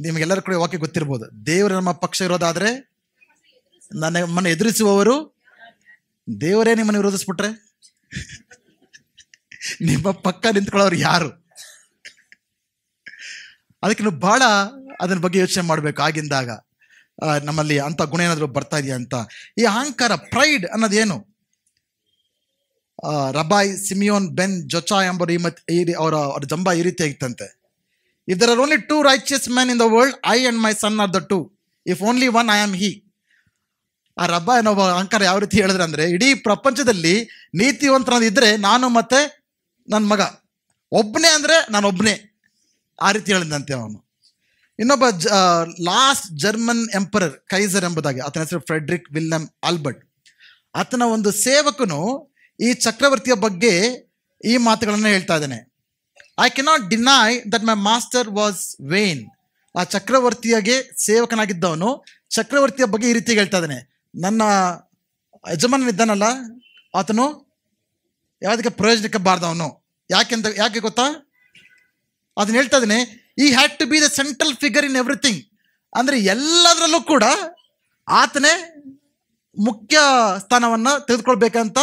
ನಿಮಗೆಲ್ಲರೂ ಕೂಡ ವಾಕ್ಯ ಗೊತ್ತಿರ್ಬೋದು. ದೇವರು ನಮ್ಮ ಪಕ್ಷ ಇರೋದಾದ್ರೆ ನಮ್ಮನ್ನು ಎದುರಿಸುವವರು, ದೇವರೇ ನಿಮ್ಮನ್ನು ವಿರೋಧಿಸ್ಬಿಟ್ರೆ ನಿಮ್ಮ ಪಕ್ಕ ನಿಂತ್ಕೊಳ್ಳೋರು ಯಾರು? ಅದಕ್ಕೆ ನೀವು ಬಹಳ ಅದನ್ನ ಬಗ್ಗೆ ಯೋಚನೆ ಮಾಡಬೇಕು. ಆಗಿಂದಾಗ ನಮ್ಮಲ್ಲಿ ಅಂತ ಗುಣ ಏನಾದರೂ ಬರ್ತಾ ಇದೆಯಾ ಅಂತ. ಈ ಅಹಂಕಾರ, ಪ್ರೈಡ್ ಅನ್ನೋದೇನು? ರಬಾಯ್ ಸಿಮಿಯೋನ್ ಬೆನ್ ಜೊಚಾ ಎಂಬರು ಅವರ ಜಂಬ ಈ ರೀತಿ ಆಗಿತ್ತಂತೆ. If there are only 2 righteous men in the world, I and my son are the 2. If only one, I am he. ಆ ರಬ್ಬ ಏನೊಬ್ಬ ಅಂಕರ್ ಯಾವ ರೀತಿ ಹೇಳಿದ್ರೆ ಅಂದ್ರೆ, ಇಡೀ ಪ್ರಪಂಚದಲ್ಲಿ ನೀತಿವಂತನಾದಿದ್ರೆ ನಾನು ಮತ್ತೆ ನನ್ನ ಮಗ ಒಬ್ಬನೇ ಅಂದ್ರೆ ನಾನು ಒಬ್ಬನೇ, ಆ ರೀತಿ ಹೇಳಿದಂತೆ ಅವನು. ಇನ್ನೊಬ್ಬ ಲಾಸ್ಟ್ ಜರ್ಮನ್ ಎಂಪರರ್ ಕೈಸರ್ ಎಂಬುದಾಗಿ, ಆತನ ಹೆಸರು ಫ್ರೆಡ್ರಿಕ್ ವಿಲ್ಯಮ್ ಆಲ್ಬರ್ಟ್. ಆತನ ಒಂದು ಸೇವಕನು ಈ ಚಕ್ರವರ್ತಿಯ ಬಗ್ಗೆ ಈ ಮಾತುಗಳನ್ನು ಹೇಳ್ತಾ ಇದ್ದಾನೆ. I cannot deny that my master was vain. ಆ ಚಕ್ರವರ್ತಿಯಾಗೆ ಸೇವಕನಾಗಿದ್ದವನು ಚಕ್ರವರ್ತಿಯ ಬಗ್ಗೆ ಈ ರೀತಿ ಹೇಳ್ತಾ ಇದ್ದಾನೆ, ನನ್ನ ಯಜಮಾನನಿದ್ದಾನಲ್ಲ ಆತನು ಯಾವುದಕ್ಕೆ ಪ್ರಯೋಜನಕ್ಕೆ ಬಾರ್ದವನು. ಯಾಕೆ ಗೊತ್ತಾ? ಅದನ್ನ ಹೇಳ್ತಾ ಇದ್ದಾನೆ, he had to be the central figure in everything. ಅಂದರೆ ಎಲ್ಲದರಲ್ಲೂ ಕೂಡ ಆತನೇ ಮುಖ್ಯ ಸ್ಥಾನವನ್ನು ತೆಗೆದುಕೊಳ್ಬೇಕಂತ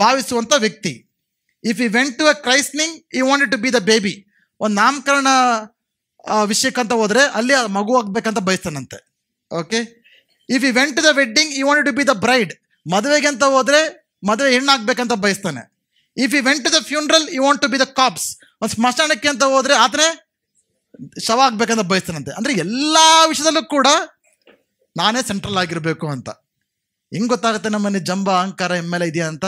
ಭಾವಿಸುವಂಥ ವ್ಯಕ್ತಿ. If you went to a christening you wanted to be the baby. ಒಂದು ನಾಮಕರಣ ವಿಷಯಕ್ಕಂತ ಹೋದರೆ ಅಲ್ಲಿ ಮಗು ಆಗ್ಬೇಕಂತ ಬಯಸ್ತಾನಂತೆ. Okay. If you went to the wedding you wanted to be the bride. ಮದುವೆಗೆ ಅಂತ ಹೋದರೆ ಮದುವೆ ಹೆಣ್ಣಾಗಬೇಕಂತ ಬಯಸ್ತಾನೆ. If you went to the funeral you want to be the cops. ಒಂದು ಸ್ಮಶಾನಕ್ಕೆ ಅಂತ ಹೋದರೆ ಆತನೇ ಶವ ಆಗ್ಬೇಕಂತ ಬಯಸ್ತಾನಂತೆ. ಅಂದರೆ ಎಲ್ಲ ವಿಷಯದಲ್ಲೂ ಕೂಡ ನಾನೇ ಸೆಂಟ್ರಲ್ ಆಗಿರಬೇಕು ಅಂತ. ಹೆಂಗೆ ಗೊತ್ತಾಗುತ್ತೆ ನಮ್ಮಲ್ಲಿ ಜಂಬ ಅಹಂಕಾರ ಎಮ್ಮೆಲೆ ಇದೆಯಾ ಅಂತ?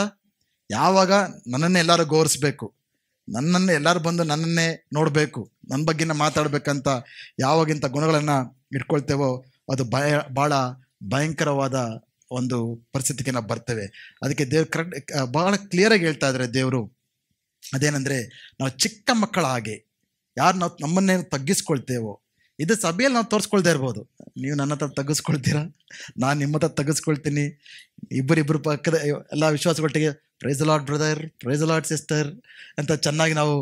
ಯಾವಾಗ ನನ್ನನ್ನೇ ಎಲ್ಲರೂ ಗೌರವಿಸ್ಬೇಕು, ನನ್ನನ್ನೇ ಎಲ್ಲರೂ ಬಂದು ನನ್ನನ್ನೇ ನೋಡಬೇಕು, ನನ್ನ ಬಗ್ಗೆನೇ ಮಾತಾಡಬೇಕಂತ ಯಾವಾಗಿಂಥ ಗುಣಗಳನ್ನು ಇಟ್ಕೊಳ್ತೇವೋ ಅದು ಭಾಳ ಭಯಂಕರವಾದ ಒಂದು ಪರಿಸ್ಥಿತಿಗೆ ನಾವು ಬರ್ತೇವೆ. ಅದಕ್ಕೆ ದೇವ್ರು ಕರೆಕ್ಟ್ ಭಾಳ ಕ್ಲಿಯರಾಗಿ ಹೇಳ್ತಾ ಇದ್ದಾರೆ ದೇವರು. ಅದೇನೆಂದರೆ, ನಾವು ಚಿಕ್ಕ ಮಕ್ಕಳ ಹಾಗೆ ಯಾರು ನಾವು ನಮ್ಮನ್ನೇ ತಗ್ಗಿಸ್ಕೊಳ್ತೇವೋ, ಇದು ಸಭೆಯಲ್ಲಿ ನಾವು ತೋರಿಸ್ಕೊಳ್ತಾ ಇರ್ಬೋದು. ನೀವು ನನ್ನ ಹತ್ರ ತಗ್ಗಿಸ್ಕೊಳ್ತೀರಾ, ನಾನು ನಿಮ್ಮ ಹತ್ರ ತಗ್ಗಿಸ್ಕೊಳ್ತೀನಿ. ಇಬ್ಬರಿಬ್ಬರು ಪಕ್ಕದ ಎಲ್ಲ ವಿಶ್ವಾಸಗೊಟ್ಟಿಗೆ praise Lord brother, praise Lord sister ಅಂತ ಚೆನ್ನಾಗಿ ನಾವು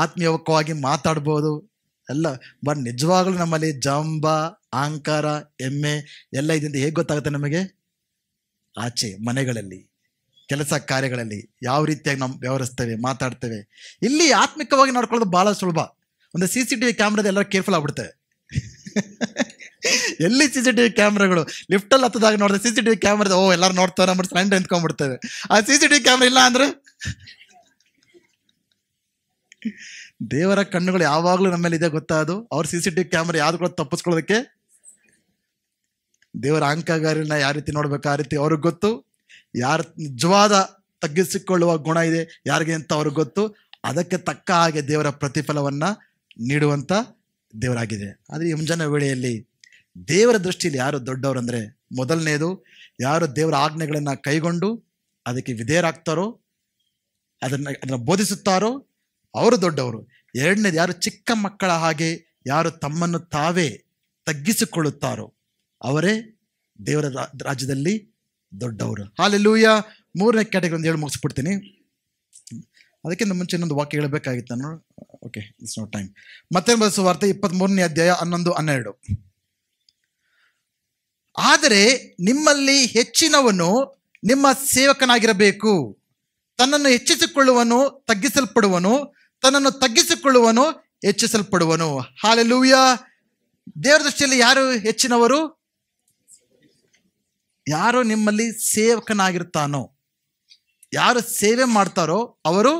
ಆತ್ಮೀಯವಾಗಿ ಮಾತಾಡ್ಬೋದು ಎಲ್ಲ. ಬಟ್ ನಿಜವಾಗ್ಲೂ ನಮ್ಮಲ್ಲಿ ಜಂಬ, ಅಹಂಕಾರ, ಎಮ್ಮೆ ಎಲ್ಲ ಇದರಿಂದ ಹೇಗೆ ಗೊತ್ತಾಗುತ್ತೆ ನಮಗೆ? ಆಚೆ ಮನೆಗಳಲ್ಲಿ, ಕೆಲಸ ಕಾರ್ಯಗಳಲ್ಲಿ ಯಾವ ರೀತಿಯಾಗಿ ನಾವು ವ್ಯವಹರಿಸ್ತೇವೆ, ಮಾತಾಡ್ತೇವೆ. ಇಲ್ಲಿ ಆತ್ಮಿಕವಾಗಿ ನೋಡ್ಕೊಳ್ಳೋದು ಭಾಳ ಸುಲಭ. ಒಂದು CCTV ಕ್ಯಾಮ್ರಾದ ಎಲ್ಲರೂ ಕೇರ್ಫುಲ್ ಆಗ್ಬಿಡ್ತೇವೆ. ಎಲ್ಲಿ CCTV ಕ್ಯಾಮ್ರಾಗಳು? ಲಿಫ್ಟಲ್ಲಿ ಹತ್ತದಾಗ ನೋಡಿದ್ರೆ CCTV ಕ್ಯಾಮ್ರಾದ ಎಲ್ಲರೂ ನೋಡ್ತಾರೆ ಅಂದ್ಬಿಟ್ಟು ಸೈಡ್ ನಿಂತ್ಕೊಂಡ್ಬಿಡ್ತೇವೆ. ಆ CCTV ಕ್ಯಾಮ್ರಾ ಇಲ್ಲ ಅಂದ್ರೆ ದೇವರ ಕಣ್ಣುಗಳು ಯಾವಾಗಲೂ ನಮ್ಮ ಮೇಲೆ ಇದೆ ಗೊತ್ತಾ? ಅದು ಅವ್ರ CCTV ಕ್ಯಾಮ್ರಾ ಯಾವ್ದು ಕೂಡ ತಪ್ಪಿಸ್ಕೊಳ್ಳೋದಕ್ಕೆ ದೇವರ ಅಹಂಕಾರಿನ ಯಾವ ರೀತಿ ನೋಡ್ಬೇಕು ಆ ರೀತಿ ಅವ್ರಿಗೆ ಗೊತ್ತು. ಯಾರು ನಿಜವಾದ ತಗ್ಗಿಸಿಕೊಳ್ಳುವ ಗುಣ ಇದೆ ಯಾರಿಗೆ ಅಂತ ಅವ್ರಿಗೆ ಗೊತ್ತು. ಅದಕ್ಕೆ ತಕ್ಕ ಹಾಗೆ ದೇವರ ಪ್ರತಿಫಲವನ್ನ ನೀಡುವಂತ ದೇವರಾಗಿದೆ. ಆದರೆ ಈ ಮುಂಜಾನೆ ವೇಳೆಯಲ್ಲಿ ದೇವರ ದೃಷ್ಟಿಯಲ್ಲಿ ಯಾರು ದೊಡ್ಡವರು ಅಂದರೆ, ಮೊದಲನೇದು ಯಾರು ದೇವರ ಆಜ್ಞೆಗಳನ್ನು ಕೈಗೊಂಡು ಅದಕ್ಕೆ ವಿಧೇಯರಾಗ್ತಾರೋ, ಅದನ್ನು ಬೋಧಿಸುತ್ತಾರೋ ಅವರು ದೊಡ್ಡವರು. ಎರಡನೇದು ಯಾರು ಚಿಕ್ಕ ಮಕ್ಕಳ ಹಾಗೆ ಯಾರು ತಮ್ಮನ್ನು ತಾವೇ ತಗ್ಗಿಸಿಕೊಳ್ಳುತ್ತಾರೋ ಅವರೇ ದೇವರ ರಾಜ್ಯದಲ್ಲಿ ದೊಡ್ಡವರು. ಹಾಲೆಲೂಯಾ. ಮೂರನೇ ಕ್ಯಾಟಗರಿ ಒಂದು ಹೇಳಿ ಮುಗಿಸ್ಬಿಡ್ತೀನಿ. ಅದಕ್ಕಿಂತ ಮುಂಚೆ ಇನ್ನೊಂದು ವಾಕ್ಯ ಹೇಳಬೇಕಾಗಿತ್ತು ನಾನು. Okay, it's no time. ಮತ್ತೇನು ಬರೆಸುವ ವಾರ್ತೆ 23ನೇ ಅಧ್ಯಾಯ 11-12. ಆದರೆ ನಿಮ್ಮಲ್ಲಿ ಹೆಚ್ಚಿನವನು ನಿಮ್ಮ ಸೇವಕನಾಗಿರಬೇಕು. ತನ್ನನ್ನು ಹೆಚ್ಚಿಸಿಕೊಳ್ಳುವನು ತಗ್ಗಿಸಲ್ಪಡುವನು, ತನ್ನನ್ನು ತಗ್ಗಿಸಿಕೊಳ್ಳುವನು ಹೆಚ್ಚಿಸಲ್ಪಡುವನು. ಹಾಲೆಲೂಯಾ. ದೇವರ ದೃಷ್ಟಿಯಲ್ಲಿ ಯಾರು ಹೆಚ್ಚಿನವರು? ಯಾರು ನಿಮ್ಮಲ್ಲಿ ಸೇವಕನಾಗಿರ್ತಾನೋ, ಯಾರು ಸೇವೆ ಮಾಡ್ತಾರೋ ಅವರು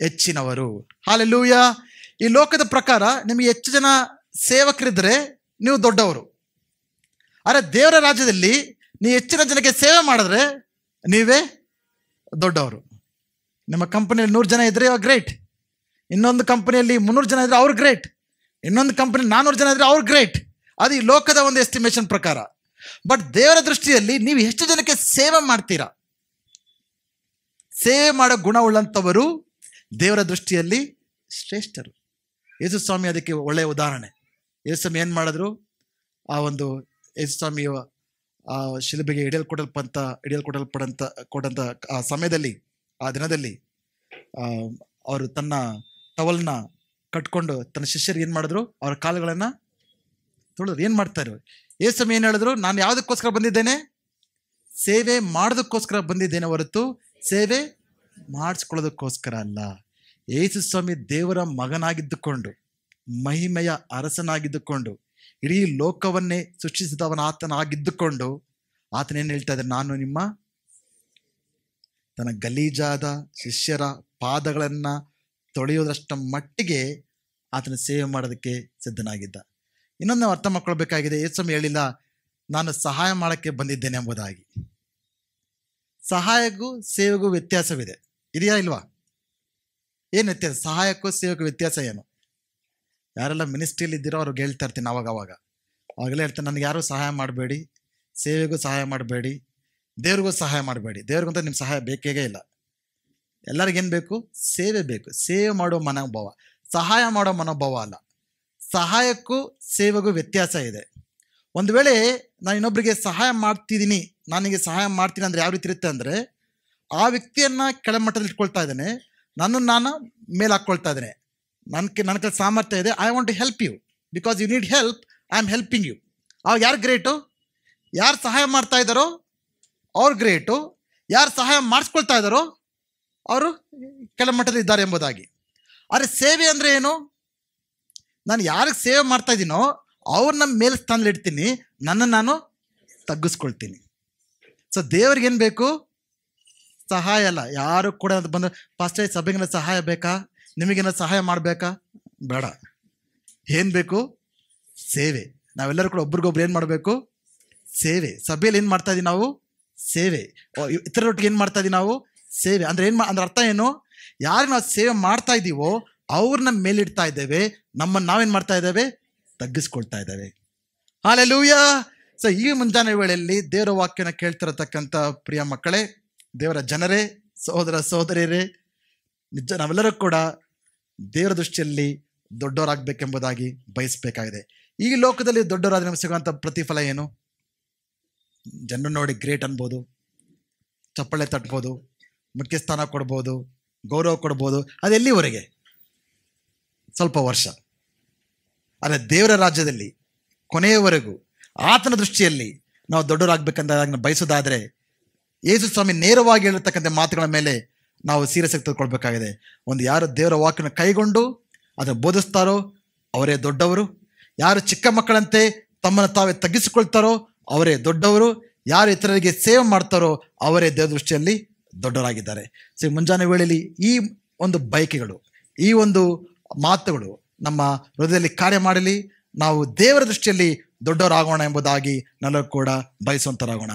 ಹೆಚ್ಚಿನವರು. ಹಾಲೆಲೂಯಾ. ಈ ಲೋಕದ ಪ್ರಕಾರ ನಿಮಗೆ ಹೆಚ್ಚು ಜನ ಸೇವಕರಿದ್ದರೆ ನೀವು ದೊಡ್ಡವರು. ಆದರೆ ದೇವರ ರಾಜ್ಯದಲ್ಲಿ ನೀವು ಹೆಚ್ಚಿನ ಜನಕ್ಕೆ ಸೇವೆ ಮಾಡಿದ್ರೆ ನೀವೇ ದೊಡ್ಡವರು. ನಿಮ್ಮ ಕಂಪನಿಯಲ್ಲಿ 100 ಜನ ಇದ್ದರೆ ಗ್ರೇಟ್, ಇನ್ನೊಂದು ಕಂಪನಿಯಲ್ಲಿ 300 ಜನ ಇದ್ದರೆ ಅವ್ರು ಗ್ರೇಟ್, ಇನ್ನೊಂದು ಕಂಪನಿ 400 ಜನ ಇದ್ದರೆ ಅವ್ರು ಗ್ರೇಟ್. ಅದು ಈ ಲೋಕದ ಒಂದು ಎಸ್ಟಿಮೇಷನ್ ಪ್ರಕಾರ. ಬಟ್ ದೇವರ ದೃಷ್ಟಿಯಲ್ಲಿ ನೀವು ಎಷ್ಟು ಜನಕ್ಕೆ ಸೇವೆ ಮಾಡ್ತೀರಾ, ಸೇವೆ ಮಾಡೋ ಗುಣವುಳ್ಳಂಥವರು ದೇವರ ದೃಷ್ಟಿಯಲ್ಲಿ ಶ್ರೇಷ್ಠರು. ಯೇಸು ಸ್ವಾಮಿ ಅದಕ್ಕೆ ಒಳ್ಳೆಯ ಉದಾಹರಣೆ. ಯೇಸು ಸ್ವಾಮಿ ಏನು ಮಾಡಿದ್ರು? ಆ ಒಂದು ಯೇಸು ಸ್ವಾಮಿಯ ಆ ಶಿಲುಬೆಗೆ ಕೊಟ್ಟಂತ ಆ ಸಮಯದಲ್ಲಿ, ಆ ದಿನದಲ್ಲಿ ಅವರು ತನ್ನ ಟವಲ್ನ ಕಟ್ಕೊಂಡು ತನ್ನ ಶಿಷ್ಯರಿಗೆ ಏನು ಮಾಡಿದ್ರು? ಅವ್ರ ಕಾಲುಗಳನ್ನು ತೊಳೆದ್ರು. ಏನು ಮಾಡ್ತಾರೆ? ಯೇಸು ಸ್ವಾಮಿ ಏನು ಹೇಳಿದ್ರು? ನಾನು ಯಾವುದಕ್ಕೋಸ್ಕರ ಬಂದಿದ್ದೇನೆ? ಸೇವೆ ಮಾಡೋದಕ್ಕೋಸ್ಕರ ಬಂದಿದ್ದೇನೆ ಹೊರತು ಸೇವೆ ಮಾಡಿಸ್ಕೊಳ್ಳೋದಕ್ಕೋಸ್ಕರ ಅಲ್ಲ. ಯೇಸು ಸ್ವಾಮಿ ದೇವರ ಮಗನಾಗಿದ್ದುಕೊಂಡು, ಮಹಿಮೆಯ ಅರಸನಾಗಿದ್ದುಕೊಂಡು, ಇಡೀ ಲೋಕವನ್ನೇ ಸೃಷ್ಟಿಸಿದವನ ಆತನಾಗಿದ್ದುಕೊಂಡು ಆತನೇನು ಹೇಳ್ತಾ ಇದ್ದಾರೆ? ನಾನು ನಿಮ್ಮ ತನ್ನ ಗಲೀಜಾದ ಶಿಷ್ಯರ ಪಾದಗಳನ್ನು ತೊಳೆಯೋದಷ್ಟ ಮಟ್ಟಿಗೆ ಆತನ ಸೇವೆ ಮಾಡೋದಕ್ಕೆ ಸಿದ್ಧನಾಗಿದ್ದ. ಇನ್ನೊಂದು ನಾವು ಅರ್ಥ ಮಾಡ್ಕೊಳ್ಬೇಕಾಗಿದೆ. ಯೇಸು ಸ್ವಾಮಿ ಹೇಳಿಲ್ಲ ನಾನು ಸಹಾಯ ಮಾಡೋಕ್ಕೆ ಬಂದಿದ್ದೇನೆ ಎಂಬುದಾಗಿ. ಸಹಾಯಕ್ಕೂ ಸೇವೆಗೂ ವ್ಯತ್ಯಾಸವಿದೆ, ಇದೆಯಾ ಇಲ್ವಾ? ಏನು ವ್ಯತ್ಯಾಸ? ಸಹಾಯಕ್ಕೂ ಸೇವೆಗೂ ವ್ಯತ್ಯಾಸ ಏನು? ಯಾರೆಲ್ಲ ಮಿನಿಸ್ಟ್ರಿಯಲ್ಲಿ ಇದ್ದೀರೋ ಅವ್ರಿಗೆ ಹೇಳ್ತಾ ಇರ್ತೀನಿ ಅವಾಗೆಲ್ಲ ಹೇಳ್ತೀನಿ, ನನಗೆ ಯಾರೂ ಸಹಾಯ ಮಾಡಬೇಡಿ, ಸೇವೆಗೂ ಸಹಾಯ ಮಾಡಬೇಡಿ, ದೇವ್ರಿಗೂ ಸಹಾಯ ಮಾಡಬೇಡಿ. ದೇವ್ರಿಗಂತ ನಿಮ್ಮ ಸಹಾಯ ಬೇಕೇ ಇಲ್ಲ. ಎಲ್ಲರಿಗೇನು ಬೇಕು? ಸೇವೆ ಬೇಕು. ಸೇವೆ ಮಾಡೋ ಮನೋಭಾವ, ಸಹಾಯ ಮಾಡೋ ಮನೋಭಾವ ಅಲ್ಲ. ಸಹಾಯಕ್ಕೂ ಸೇವೆಗೂ ವ್ಯತ್ಯಾಸ ಇದೆ. ಒಂದು ವೇಳೆ ನಾನು ಇನ್ನೊಬ್ಬರಿಗೆ ಸಹಾಯ ಮಾಡ್ತಿದ್ದೀನಿ, ನನಗೆ ಸಹಾಯ ಮಾಡ್ತೀನಿ ಅಂದರೆ ಯಾವ ರೀತಿ ಇರುತ್ತೆ ಅಂದರೆ, ಆ ವ್ಯಕ್ತಿಯನ್ನು ಕೆಳಮಟ್ಟದಲ್ಲಿ ಇಟ್ಕೊಳ್ತಾ ಇದ್ದೇನೆ, ನನ್ನನ್ನು ನಾನು ಮೇಲೆ ಹಾಕ್ಕೊಳ್ತಾ ಇದ್ದೇನೆ. ನನ್ನ ಕೈ ಸಾಮರ್ಥ್ಯ ಇದೆ, I want to help you because you need help, I am helping you. ಅವಾಗ ಯಾರು ಗ್ರೇಟು? ಯಾರು ಸಹಾಯ ಮಾಡ್ತಾ ಇದ್ದಾರೋ ಅವ್ರು ಗ್ರೇಟು, ಯಾರು ಸಹಾಯ ಮಾಡಿಸ್ಕೊಳ್ತಾ ಇದ್ದಾರೋ ಅವರು ಕೆಳಮಟ್ಟದಲ್ಲಿ ಇದ್ದಾರೆ ಎಂಬುದಾಗಿ. ಆದರೆ ಸೇವೆ ಅಂದರೆ ಏನು? ನಾನು ಯಾರಿಗೆ ಸೇವೆ ಮಾಡ್ತಾ ಇದ್ದೀನೋ ಅವ್ರನ್ನ ಮೇಲೆ ಸ್ಥಾನದಲ್ಲಿ ಇಡ್ತೀನಿ, ನನ್ನನ್ನು ನಾನು ತಗ್ಗಿಸ್ಕೊಳ್ತೀನಿ. ಸೊ ದೇವ್ರಿಗೇನು ಬೇಕು? ಸಹಾಯ ಅಲ್ಲ. ಯಾರು ಕೂಡ ಬಂದು ಫಸ್ಟ್ ಸಭೆಗೆಲ್ಲ ಸಹಾಯ ಬೇಕಾ, ನಿಮಗೇನೋ ಸಹಾಯ ಮಾಡಬೇಕಾ? ಬೇಡ. ಏನು ಬೇಕು? ಸೇವೆ. ನಾವೆಲ್ಲರೂ ಕೂಡ ಒಬ್ರಿಗೊಬ್ರು ಏನು ಮಾಡಬೇಕು? ಸೇವೆ. ಸಭೆಯಲ್ಲಿ ಏನು ಮಾಡ್ತಾ ಇದೀವಿ ನಾವು? ಸೇವೆ. ಇತರರೊಟ್ಟಿಗೆ ಏನು ಮಾಡ್ತಾ ಇದೀವಿ ನಾವು? ಸೇವೆ. ಅಂದರೆ ಅಂದ್ರೆ ಅರ್ಥ ಏನು? ಯಾರು ನಾವು ಸೇವೆ ಮಾಡ್ತಾ ಇದ್ದೀವೋ ಅವ್ರನ್ನ ಮೇಲಿಡ್ತಾ ಇದ್ದೇವೆ, ನಮ್ಮನ್ನು ನಾವೇನು ಮಾಡ್ತಾ ಇದ್ದೇವೆ? ತಗ್ಗಿಸ್ಕೊಳ್ತಾ ಇದ್ದೇವೆ. ಹಲ್ಲೆಲೂಯಾ. ಸೊ ಈ ಮುಂಜಾನೆ ವೇಳೆಯಲ್ಲಿ ದೇವರ ವಾಕ್ಯನ ಕೇಳ್ತಿರತಕ್ಕಂಥ ಪ್ರಿಯ ಮಕ್ಕಳೇ, ದೇವರ ಜನರೇ, ಸಹೋದರ ಸಹೋದರಿಯರೇ, ನಿಜ ನಾವೆಲ್ಲರೂ ಕೂಡ ದೇವರ ದೃಷ್ಟಿಯಲ್ಲಿ ದೊಡ್ಡವರಾಗಬೇಕೆಂಬುದಾಗಿ ಬಯಸಬೇಕಾಗಿದೆ. ಈ ಲೋಕದಲ್ಲಿ ದೊಡ್ಡವರಾದ ನಮಗೆ ಸಿಗುವಂಥ ಪ್ರತಿಫಲ ಏನು? ಜನರು ನೋಡಿ ಗ್ರೇಟ್ ಅನ್ಬೋದು, ಚಪ್ಪಳೆ ತಟ್ಬೋದು, ಮುಖ್ಯ ಸ್ಥಾನ ಕೊಡ್ಬೋದು, ಗೌರವ ಕೊಡ್ಬೋದು. ಅದು ಎಲ್ಲಿವರೆಗೆ? ಸ್ವಲ್ಪ ವರ್ಷ. ಆದರೆ ದೇವರ ರಾಜ್ಯದಲ್ಲಿ ಕೊನೆಯವರೆಗೂ ಆತನ ದೃಷ್ಟಿಯಲ್ಲಿ ನಾವು ದೊಡ್ಡವರಾಗಬೇಕಂತ ಬಯಸೋದಾದರೆ ಯೇಸು ಸ್ವಾಮಿ ನೇರವಾಗಿ ಹೇಳಿರ್ತಕ್ಕಂಥ ಮಾತುಗಳ ಮೇಲೆ ನಾವು ಸೀರಿಯಸ್ ಆಗಿ ತೆಗೆದುಕೊಳ್ಬೇಕಾಗಿದೆ. ಒಂದು ಯಾರು ದೇವರ ವಾಕ್ಯನ ಕೈಗೊಂಡು ಅದನ್ನು ಬೋಧಿಸ್ತಾರೋ ಅವರೇ ದೊಡ್ಡವರು. ಯಾರು ಚಿಕ್ಕ ಮಕ್ಕಳಂತೆ ತಮ್ಮನ್ನು ತಾವೇ ತಗ್ಗಿಸಿಕೊಳ್ತಾರೋ ಅವರೇ ದೊಡ್ಡವರು. ಯಾರು ಇತರರಿಗೆ ಸೇವೆ ಮಾಡ್ತಾರೋ ಅವರೇ ದೇವರ ದೃಷ್ಟಿಯಲ್ಲಿ ದೊಡ್ಡವರಾಗಿದ್ದಾರೆ. ಸೊ ಮುಂಜಾನೆ ವೇಳೆಯಲ್ಲಿ ಈ ಒಂದು ಬಯಕೆಗಳು, ಈ ಒಂದು ಮಾತುಗಳು ನಮ್ಮ ಹೃದಯದಲ್ಲಿ ಕಾರ್ಯ ಮಾಡಲಿ. ನಾವು ದೇವರ ದೃಷ್ಟಿಯಲ್ಲಿ ದೊಡ್ಡವರಾಗೋಣ ಎಂಬುದಾಗಿ ನಾವೆಲ್ಲರೂ ಕೂಡ ಬಯಸುವಂತರಾಗೋಣ.